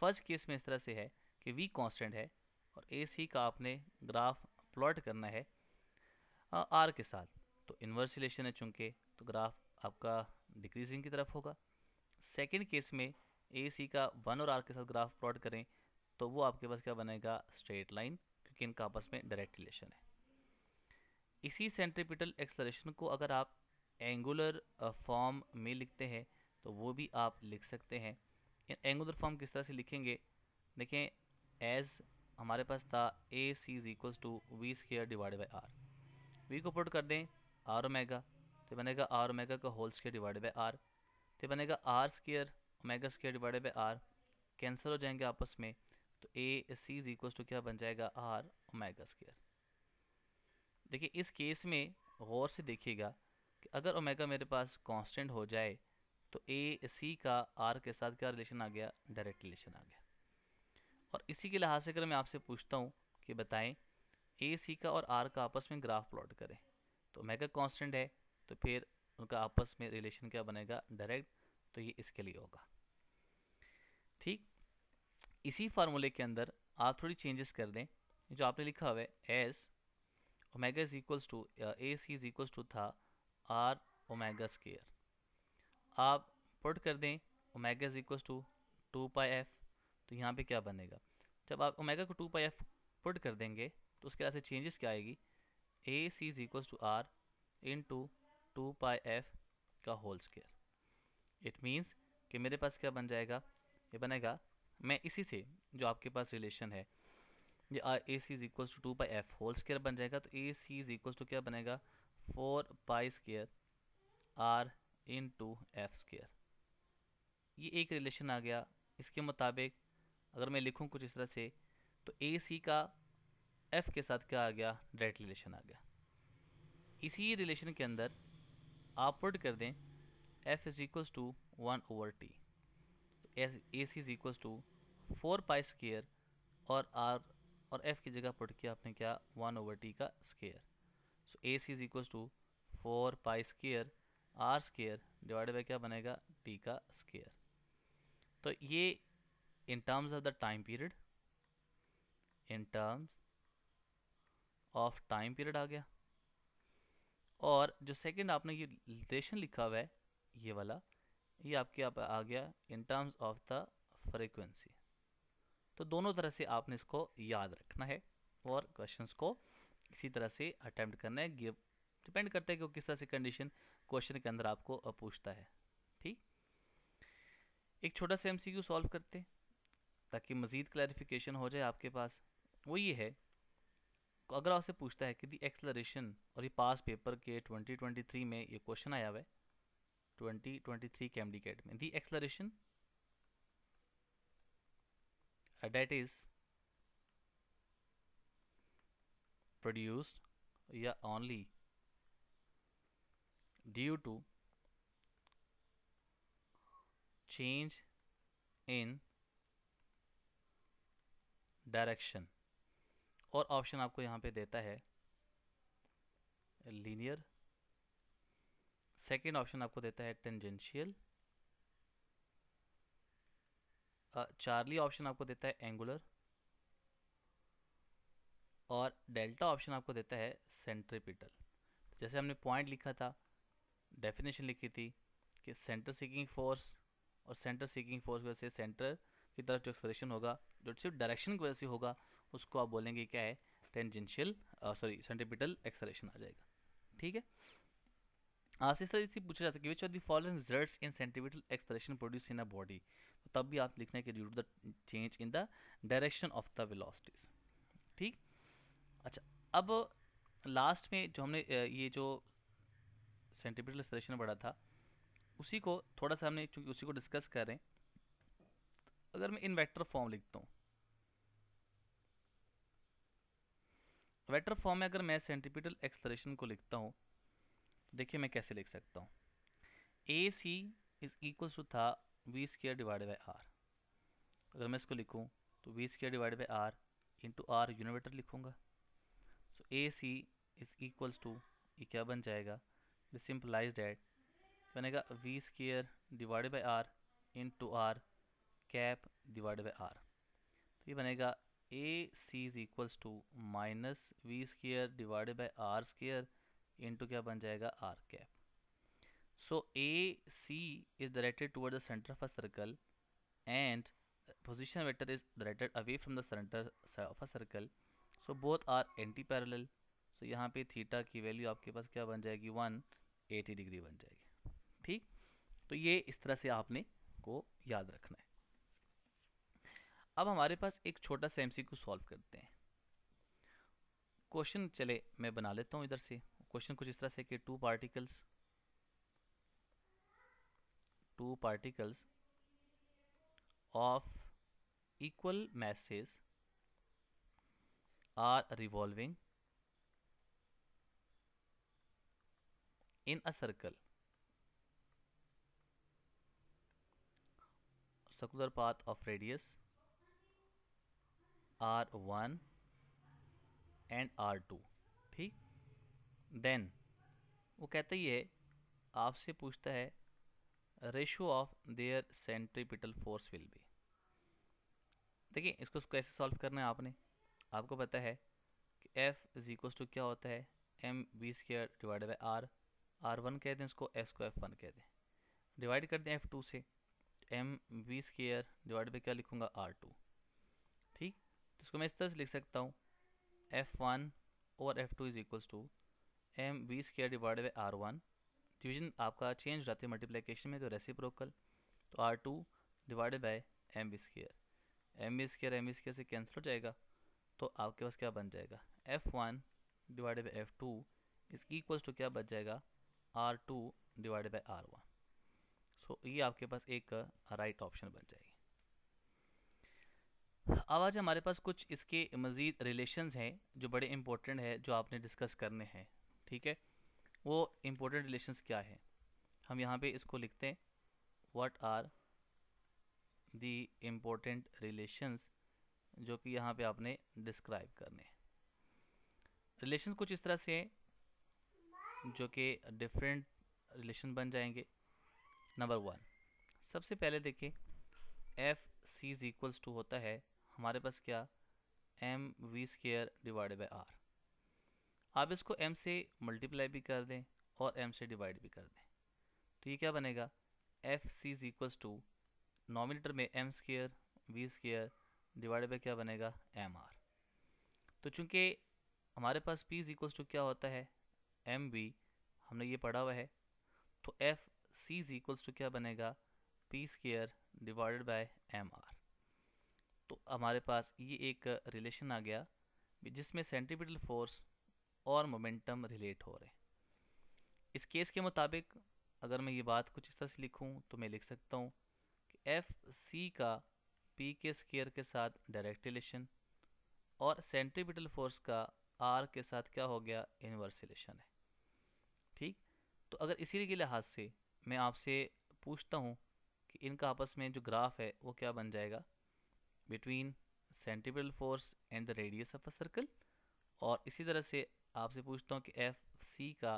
फर्स्ट केस में इस तरह से है कि वी कांस्टेंट है और ए सी का आपने ग्राफ प्लॉट करना है आर के साथ, तो इन्वर्स रिलेशन है चूंकि, तो ग्राफ आपका डिक्रीजिंग की तरफ होगा। सेकेंड केस में ए सी का वन और आर के साथ ग्राफ प्लॉट करें, तो वो आपके पास क्या बनेगा? स्ट्रेट लाइन, क्योंकि इनका आपस में डायरेक्ट रिलेशन है। इसी सेंट्रीपिटल एक्सलरेशन को अगर आप एंगुलर फॉर्म में लिखते हैं तो वो भी आप लिख सकते हैं। एंगुलर फॉर्म किस तरह से लिखेंगे? देखें, एज हमारे पास था A C is equals to V square divided by R. V को पुट कर दें आर ओमेगा, तो बनेगा आर ओमेगा का whole square divided by R, तो बनेगा R square omega square divided by R, cancel हो जाएंगे आपस में, तो A C is equals to क्या बन जाएगा? R omega square. देखिए, इस केस में गौर से देखिएगा कि अगर ओमेगा मेरे पास कांस्टेंट हो जाए तो ए सी का आर के साथ क्या रिलेशन आ गया? डायरेक्ट रिलेशन आ गया। और इसी के लिहाज से अगर मैं आपसे पूछता हूँ कि बताएं ए सी का और आर का आपस में ग्राफ प्लॉट करें, तो ओमेगा कांस्टेंट है, तो फिर उनका आपस में रिलेशन क्या बनेगा? डायरेक्ट। तो ये इसके लिए होगा। ठीक, इसी फार्मूले के अंदर आप थोड़ी चेंजेस कर दें। जो आपने लिखा हुआ है S omega is equals to, A C is equals to था आर ओमेगा स्केयर, आप पुट कर दें omega is equals to 2 pi F. तो यहाँ पे क्या बनेगा? जब आप ओमेगा को 2 पाई एफ पुट कर देंगे तो उसके बाद से चेंजेस क्या आएगी? A C is equals to R into 2 pi F का होल स्केयर। इट मीन्स कि मेरे पास क्या बन जाएगा? ये बनेगा, मैं इसी से जो आपके पास रिलेशन है, ये A C is equals to 2 pi F whole square बन जाएगा, तो A C is equals to क्या बनेगा? 4 pi square R into F square. ये एक रिलेशन आ गया। इसके मुताबिक अगर मैं लिखूं कुछ इस तरह से, तो ए सी का एफ के साथ क्या आ गया? डायरेक्ट रिलेशन आ गया। इसी रिलेशन के अंदर आप पुट कर दें F is equals to 1/t, A C is equals to 4 pi square, और आर और एफ की जगह पुट किया आपने क्या? 1/t का square. So A C is equals to 4 pi square R square divided by क्या बनेगा, टी का स्केयर। तो ये in terms of the time period, in terms of time period आ गया। और जो सेकंड आपने ये रिलेशन लिखा हुआ है ये वाला, ये आपके आप आ गया इन टर्म्स ऑफ द फ्रीक्वेंसी। तो दोनों तरह से आपने इसको याद रखना है और क्वेश्चंस को इसी तरह से अटेम्प्ट करना है। गिव डिपेंड करता है कि वो किस तरह से कंडीशन क्वेश्चन के अंदर आपको पूछता है। ठीक, एक छोटा सा एमसीक्यू सॉल्व करते हैं ताकि मजीद क्लैरिफिकेशन हो जाए आपके पास। वो ये है, अगर आपसे पूछता है कि दी एक्सलरेशन, और ये पास पेपर के 2023 में ये क्वेश्चन आया हुआ है 2023 के एमडी कैट में, दी एक्सलरेशन that is produced या only due to change in direction, और ऑप्शन आपको यहाँ पे देता है लीनियर, सेकेंड ऑप्शन आपको देता है टेंजेंशियल, चार्ली ऑप्शन आपको देता है एंगुलर, और डेल्टा ऑप्शन आपको देता है सेंट्रीपिटल। जैसे हमने पॉइंट लिखा था, डेफिनेशन लिखी थी कि सेंटर सीकिंग फोर्स और सेंटर सीकिंग फोर्स की वजह से सेंटर की तरफ जो एक्सलेरेशन होगा, जो सिर्फ डायरेक्शन की वजह से होगा, उसको आप बोलेंगे क्या है, टेंजेंशियल सॉरी सेंट्रीपिटल एक्सलेरेशन आ जाएगा। ठीक है, आपसे इस तरह से पूछा जाता है कि which of the following results in centripetal acceleration produce in a body, तो तब भी आप लिखना है कि due to the change in the direction of the velocities. ठीक, अच्छा, अब लास्ट में जो हमने ये जो सेंट्रीपिटल एक्सलेरेशन पढ़ा था, उसी को थोड़ा सा हमने चूंकि उसी को डिस्कस कर रहे हैं, अगर मैं इन वेक्टर फॉर्म लिखता हूँ, वेक्टर फॉर्म में अगर मैं सेंट्रीपिटल एक्सलेरेशन को लिखता हूँ, देखिए मैं कैसे लिख सकता हूँ, A C is equals to था V square divided by R. अगर मैं इसको लिखूँ तो V square divided by R into R unit vector लिखूँगा। So A C is equals to, ये क्या बन जाएगा, दिस सिंपलाइज दैट बनेगा V square divided by R into R cap divided by R. तो ये बनेगा A C is equals to minus V square divided by R square into क्या बन जाएगा, R cap. So AC is directed toward the center of a circle and position vector is directed away from the center of a circle. So both are anti-parallel. So यहाँ पे theta की value आपके पास क्या बन जाएगी, 180 degree बन जाएगी। ठीक, तो ये इस तरह से आपने को याद रखना है। अब हमारे पास एक छोटा सा एमसीक्यू सॉल्व करते हैं। क्वेश्चन चले मैं बना लेता हूँ इधर से। क्वेश्चन कुछ इस तरह से कि to particles of equal masses are revolving in a circular path of radius r1 and r2। ठीक, देन वो कहता ही है, आपसे पूछता है ratio of their centripetal force will be. देखिए इसको कैसे सॉल्व करना है, आपको पता है कि F इज इक्वल्स टू क्या होता है, M B square divided by R, R1 कह दें इसको, S को F1 कह दें, डिवाइड कर दें F2 से, M B square divide by क्या लिखूंगा, R2। ठीक, तो इसको मैं इस तरह से लिख सकता हूँ, F1 और F2 is equals to M B square divided by R1, division आपका चेंज हो जाती है मल्टीप्लिकेशन में, तो रेसिप्रोकल, तो R2 divided by M B square, M B square से कैंसिल हो जाएगा, तो आपके पास क्या बन जाएगा, F1 divided by F2 is equals to क्या बच जाएगा, R2 डिवाइडेड बाई R1। सो ये आपके पास एक राइट ऑप्शन बन जाएगी। अब आज हमारे पास कुछ इसके मज़ीद रिलेशंस हैं जो बड़े इंपॉर्टेंट है, जो आपने डिस्कस करने हैं। ठीक है, वो इंपॉर्टेंट रिलेशंस क्या है, हम यहाँ पे इसको लिखते हैं, what are the important relations, जो कि यहाँ पे आपने डिस्क्राइब करने हैं। रिलेशंस कुछ इस तरह से हैं जो कि डिफरेंट रिलेशन बन जाएंगे। नंबर 1, सबसे पहले देखें F C is equals to होता है हमारे पास क्या, M V square divided by R. आप इसको m से मल्टीप्लाई भी कर दें और m से डिवाइड भी कर दें, तो ये क्या बनेगा, F C is equals to nominator में m square v square divided by क्या बनेगा, एम आर। तो चूंकि हमारे पास p इज इक्वल्स टू क्या होता है, एम वी, हमने ये पढ़ा हुआ है, तो F C is equals to क्या बनेगा, p square divided by M R. तो हमारे पास ये एक रिलेशन आ गया जिसमें सेंट्रीपिटल फोर्स और मोमेंटम रिलेट हो रहे हैं। इस केस के मुताबिक अगर मैं ये बात कुछ इस तरह से लिखूं तो मैं लिख सकता हूँ कि एफ सी का पी के स्केयर के साथ डायरेक्ट रिलेशन और सेंट्रीपिटल फोर्स का आर के साथ क्या हो गया, इनवर्स रिलेशन है। ठीक, तो अगर इसी के लिहाज से मैं आपसे पूछता हूँ कि इनका आपस में जो ग्राफ है वो क्या बन जाएगा, between centripetal force and the radius of a circle, और इसी तरह से आपसे पूछता हूँ कि एफ सी का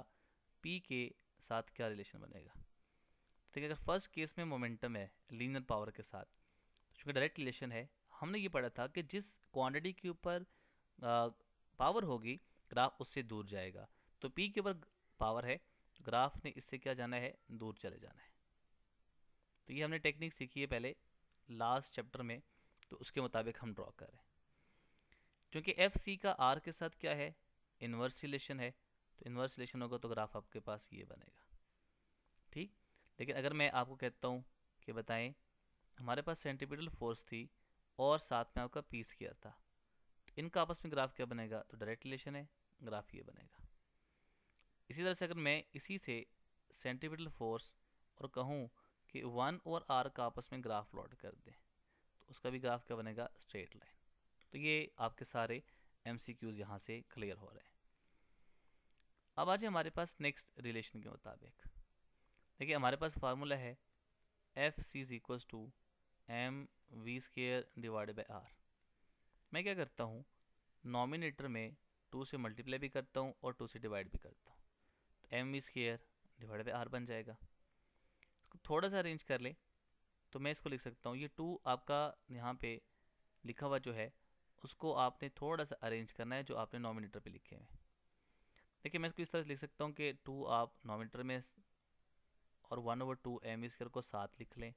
पी के साथ क्या रिलेशन बनेगा। ठीक है, अगर फर्स्ट केस में मोमेंटम है लीनियर पावर के साथ, चूँकि डायरेक्ट रिलेशन है, हमने ये पढ़ा था कि जिस क्वांटिटी के ऊपर पावर होगी ग्राफ उससे दूर जाएगा। तो पी के ऊपर पावर है, तो ग्राफ ने इससे क्या जाना है, दूर चले जाना है। तो ये हमने टेक्निक सीखी है पहले लास्ट चैप्टर में, तो उसके मुताबिक हम ड्रॉ कर रहे हैं। क्योंकि एफ सी का आर के साथ क्या है, इनवर्स रिलेशन है, तो इनवर्स रिलेशन होगा तो ग्राफ आपके पास ये बनेगा। ठीक, लेकिन अगर मैं आपको कहता हूँ कि बताएं हमारे पास सेंट्रीपिटल फोर्स थी और साथ में आपका पी स्क्वायर था, तो इनका आपस में ग्राफ क्या बनेगा, तो डायरेक्ट रिलेशन है, ग्राफ ये बनेगा। इसी तरह से अगर मैं इसी से सेंट्रीपिटल फोर्स और कहूँ कि 1 और आर का आपस में ग्राफ प्लॉट कर दें, तो उसका भी ग्राफ क्या बनेगा, स्ट्रेट लाइन। तो ये आपके सारे MCQs यहाँ से क्लियर हो रहे हैं। अब आ जाए हमारे पास नेक्स्ट रिलेशन के मुताबिक। देखिए हमारे पास फार्मूला है F C is equals to M V square divided by R. मैं क्या करता हूँ, नॉमिनेटर में 2 से मल्टीप्लाई भी करता हूँ और 2 से डिवाइड भी करता हूँ, तो M V square divided by R बन जाएगा। इसको थोड़ा सा अरेंज कर ले तो मैं इसको लिख सकता हूँ, ये 2 आपका यहाँ पे लिखा हुआ जो है उसको आपने थोड़ा सा अरेंज करना है जो आपने नॉमिनेटर पे लिखे हैं। देखिए मैं इसको इस तरह से लिख सकता हूँ कि 2 आप नॉमिनेटर में और 1/2 एम स्क्वायर को साथ लिख लें,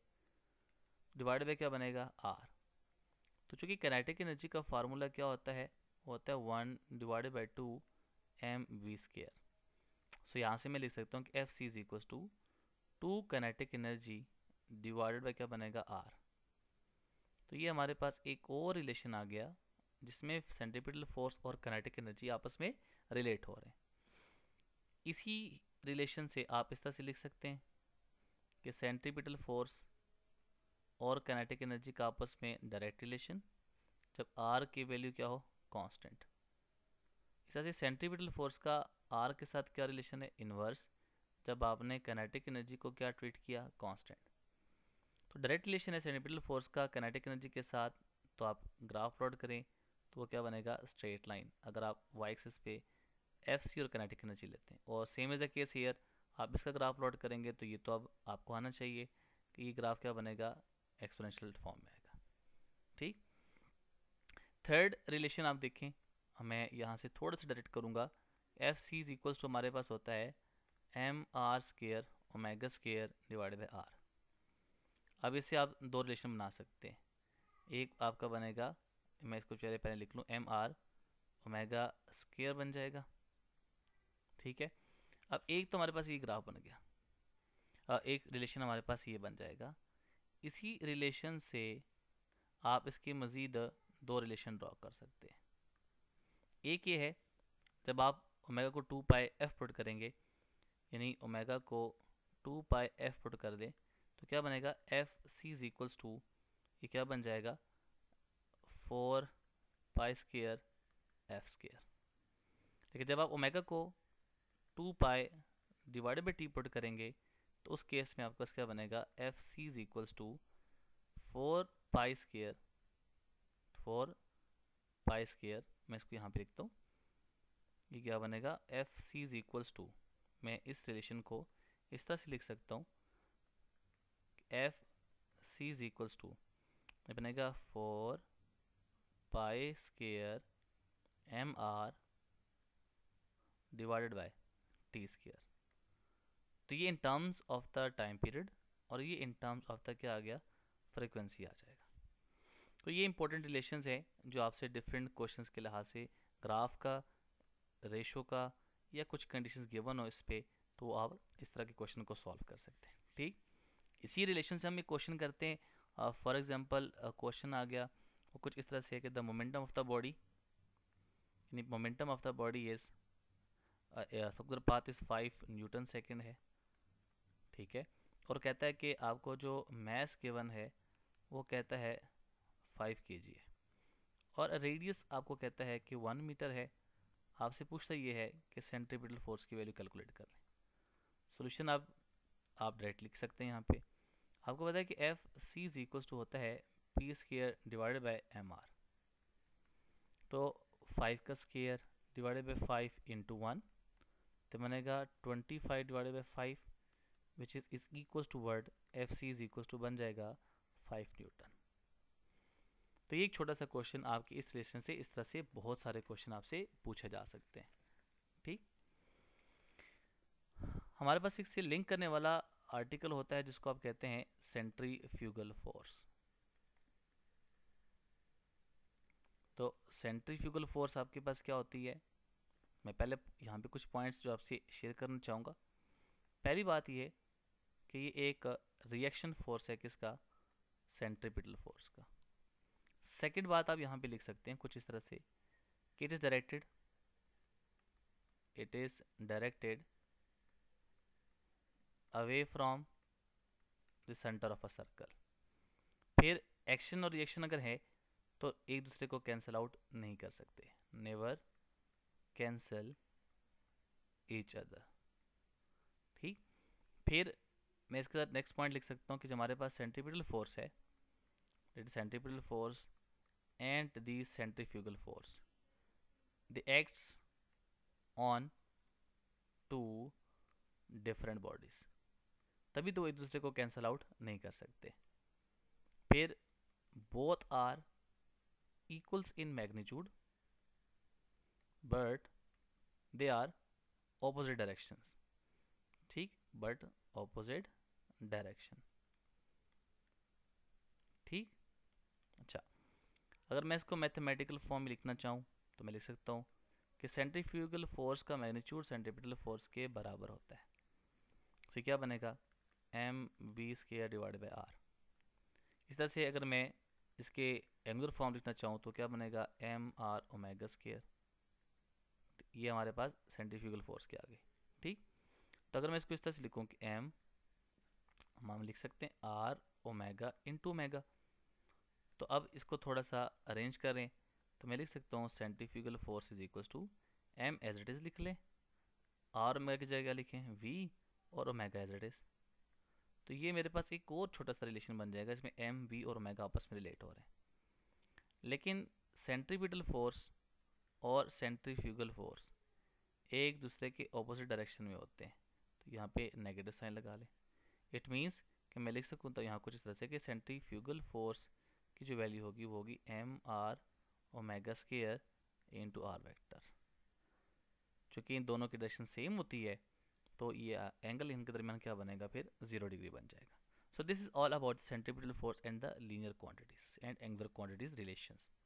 डिवाइड बाय क्या बनेगा, आर। तो चूंकि काइनेटिक एनर्जी का फार्मूला क्या होता है, वो होता है 1/2 एम वी स्क्वायर। सो यहाँ से मैं लिख सकता हूँ कि F C is equal to 2 kinetic energy divided by क्या बनेगा, आर। तो ये हमारे पास एक और रिलेशन आ गया जिसमें सेंट्रीपिटल फोर्स और काइनेटिक एनर्जी आपस में रिलेट हो रहे हैं। इसी रिलेशन से आप इस तरह से लिख सकते हैं कि सेंट्रीपिटल फोर्स और काइनेटिक एनर्जी का आपस में डायरेक्ट रिलेशन जब आर की वैल्यू क्या हो, कांस्टेंट। इस तरह से सेंट्रीपिटल फोर्स का आर के साथ क्या रिलेशन है, इनवर्स, जब आपने काइनेटिक एनर्जी को क्या ट्रीट किया, कांस्टेंट। तो डायरेक्ट रिलेशन है सेंट्रीपिटल फोर्स का काइनेटिक एनर्जी के साथ, तो आप ग्राफ प्लॉट करें तो वो क्या बनेगा, स्ट्रेट लाइन, अगर आप वाई एक्सिस पे एफ सी और काइनेटिक एनर्जी लेते हैं। और same as the case here, आप इसका ग्राफ प्लॉट करेंगे तो ये तो अब आपको आना चाहिए कि ये ग्राफ क्या बनेगा, एक्सपोनेंशियल फॉर्म में आएगा। ठीक, थर्ड रिलेशन आप देखें, मैं यहाँ से थोड़ा सा डायरेक्ट करूँगा, F C is equals to हमारे पास होता है M R square omega square divided by R. अब इससे आप 2 रिलेशन बना सकते हैं, एक आपका बनेगा, मैं इसको पहले लिख लूँ, एम आर ओमेगा स्केयर बन जाएगा। ठीक है, अब एक तो हमारे पास ये ग्राफ बन गया, एक रिलेशन हमारे पास ये बन जाएगा। इसी रिलेशन से आप इसके मज़ीद 2 रिलेशन ड्रॉ कर सकते हैं। एक ये है, जब आप ओमेगा को 2 पाई एफ पुट करेंगे, यानी ओमेगा को 2 पाई एफ पुट कर दें, तो क्या बनेगा, F C is equals to, ये क्या बन जाएगा, 4 पाई स्केयर एफ स्केयर। लेकिन जब आप ओमेगा को 2 pi divided by T put करेंगे तो उस केस में आपके पास क्या बनेगा, F C is equals to 4 pi square, 4 pi square, मैं इसको यहाँ पे लिखता हूँ, ये क्या बनेगा, F C is equals to, मैं इस रिलेशन को इस तरह से लिख सकता हूँ, F C is equals to बनेगा 4 pi square M R divided by T square. तो ये in terms of the time period और ये इन टर्म्स ऑफ द क्या आ गया, फ्रीक्वेंसी आ जाएगा। तो ये इंपॉर्टेंट रिलेशंस हैं जो आपसे डिफरेंट क्वेश्चंस के लिहाज से ग्राफ का, रेशो का या कुछ कंडीशंस गिवन हो इस पे, तो आप इस तरह के क्वेश्चन को सॉल्व कर सकते हैं। ठीक, इसी रिलेशन से हम एक क्वेश्चन करते हैं। फॉर एग्जांपल क्वेश्चन आ गया वो कुछ इस तरह से है कि the momentum of the body, momentum of the body is circular path is 5 Newton second है। ठीक है, और कहता है कि आपको जो मास गिवन है वो कहता है 5 kg है, और रेडियस आपको कहता है कि 1 मीटर है। आपसे पूछता ये है कि सेंट्रीपिटल फोर्स की वैल्यू कैलकुलेट कर लें। सोल्यूशन आप डायरेक्ट लिख सकते हैं। यहाँ पे आपको पता है कि F C is equals to होता है P square divided by M R. तो 5 का स्केयर डिवाइडेड बाय 5 इंटू 1 तो बनेगा 25 divided by 5 which is equals to word F C is equals to बन जाएगा 5 न्यूटन। तो ये एक छोटा सा क्वेश्चन आपकी इस रिलेशन से, इस तरह से बहुत सारे क्वेश्चन आपसे पूछे जा सकते हैं। ठीक, हमारे पास इससे लिंक करने वाला आर्टिकल होता है जिसको आप कहते हैं सेंट्रीफ्यूगल फोर्स। तो सेंट्रीफ्यूगल फोर्स आपके पास क्या होती है, मैं पहले यहाँ पे कुछ पॉइंट्स जो आपसे शेयर करना चाहूँगा। पहली बात ये कि ये एक रिएक्शन फोर्स है किसका, सेंट्रीपिटल फोर्स का। सेकंड बात आप यहाँ पे लिख सकते हैं कुछ इस तरह से कि it is directed away from the centre of a circle. फिर एक्शन और रिएक्शन अगर है तो एक दूसरे को कैंसिल आउट नहीं कर सकते, नेवर कैंसल ईच अदर। ठीक, फिर मैं इसके साथ नेक्स्ट पॉइंट लिख सकता हूँ कि जो हमारे पास सेंट्रीपिटल फोर्स है, it centripetal force and the centrifugal force the acts on two different bodies, तभी तो वो एक दूसरे को कैंसिल आउट नहीं कर सकते। फिर both are equals in magnitude but they are opposite directions. ठीक, बट ऑपोजिट डायरेक्शन। ठीक, अच्छा, अगर मैं इसको मैथमेटिकल फॉर्म में लिखना चाहूँ तो मैं लिख सकता हूँ कि सेंट्रीफ्यूगल फोर्स का मैग्नीट्यूड सेंट्रीपिटल फोर्स के बराबर होता है। फिर क्या बनेगा, M V square divide by R. इस तरह से अगर मैं इसके एंगुलर फॉर्म लिखना चाहूँ तो क्या बनेगा, एम आर ओमेगा स्केयर। ये हमारे पास सेंट्रीफ्यूगल फोर्स के आगे। ठीक, तो अगर मैं इसको इस तरह से लिखूँ कि एम, हम लिख सकते हैं आर ओमेगा इंटू ओमेगा। तो अब इसको थोड़ा सा अरेंज करें तो मैं लिख सकता हूँ centrifugal force is equals to M as it is लिख लें, आर ओमेगा की जगह लिखें वी, और ओमेगा एज इट इज़। तो ये मेरे पास एक और छोटा सा रिलेशन बन जाएगा इसमें एम वी और ओमेगा आपस में रिलेट हो रहे हैं। लेकिन सेंट्रीपिटल फोर्स और सेंट्रीफ्यूगल फोर्स एक दूसरे के ऑपोजिट डायरेक्शन में होते हैं, तो यहाँ पे नेगेटिव साइन लगा लें। इट मीन्स कि मैं लिख सकूँ तो यहाँ कुछ इस तरह से कि सेंट्रीफ्यूगल फोर्स की जो वैल्यू होगी वो होगी M R omega square into R vector. चूँकि इन दोनों की डायरेक्शन सेम होती है तो ये एंगल इनके दरमियान क्या बनेगा, फिर 0 डिग्री बन जाएगा। So this is all about centripetal force and the linear quantities and angular quantities relations.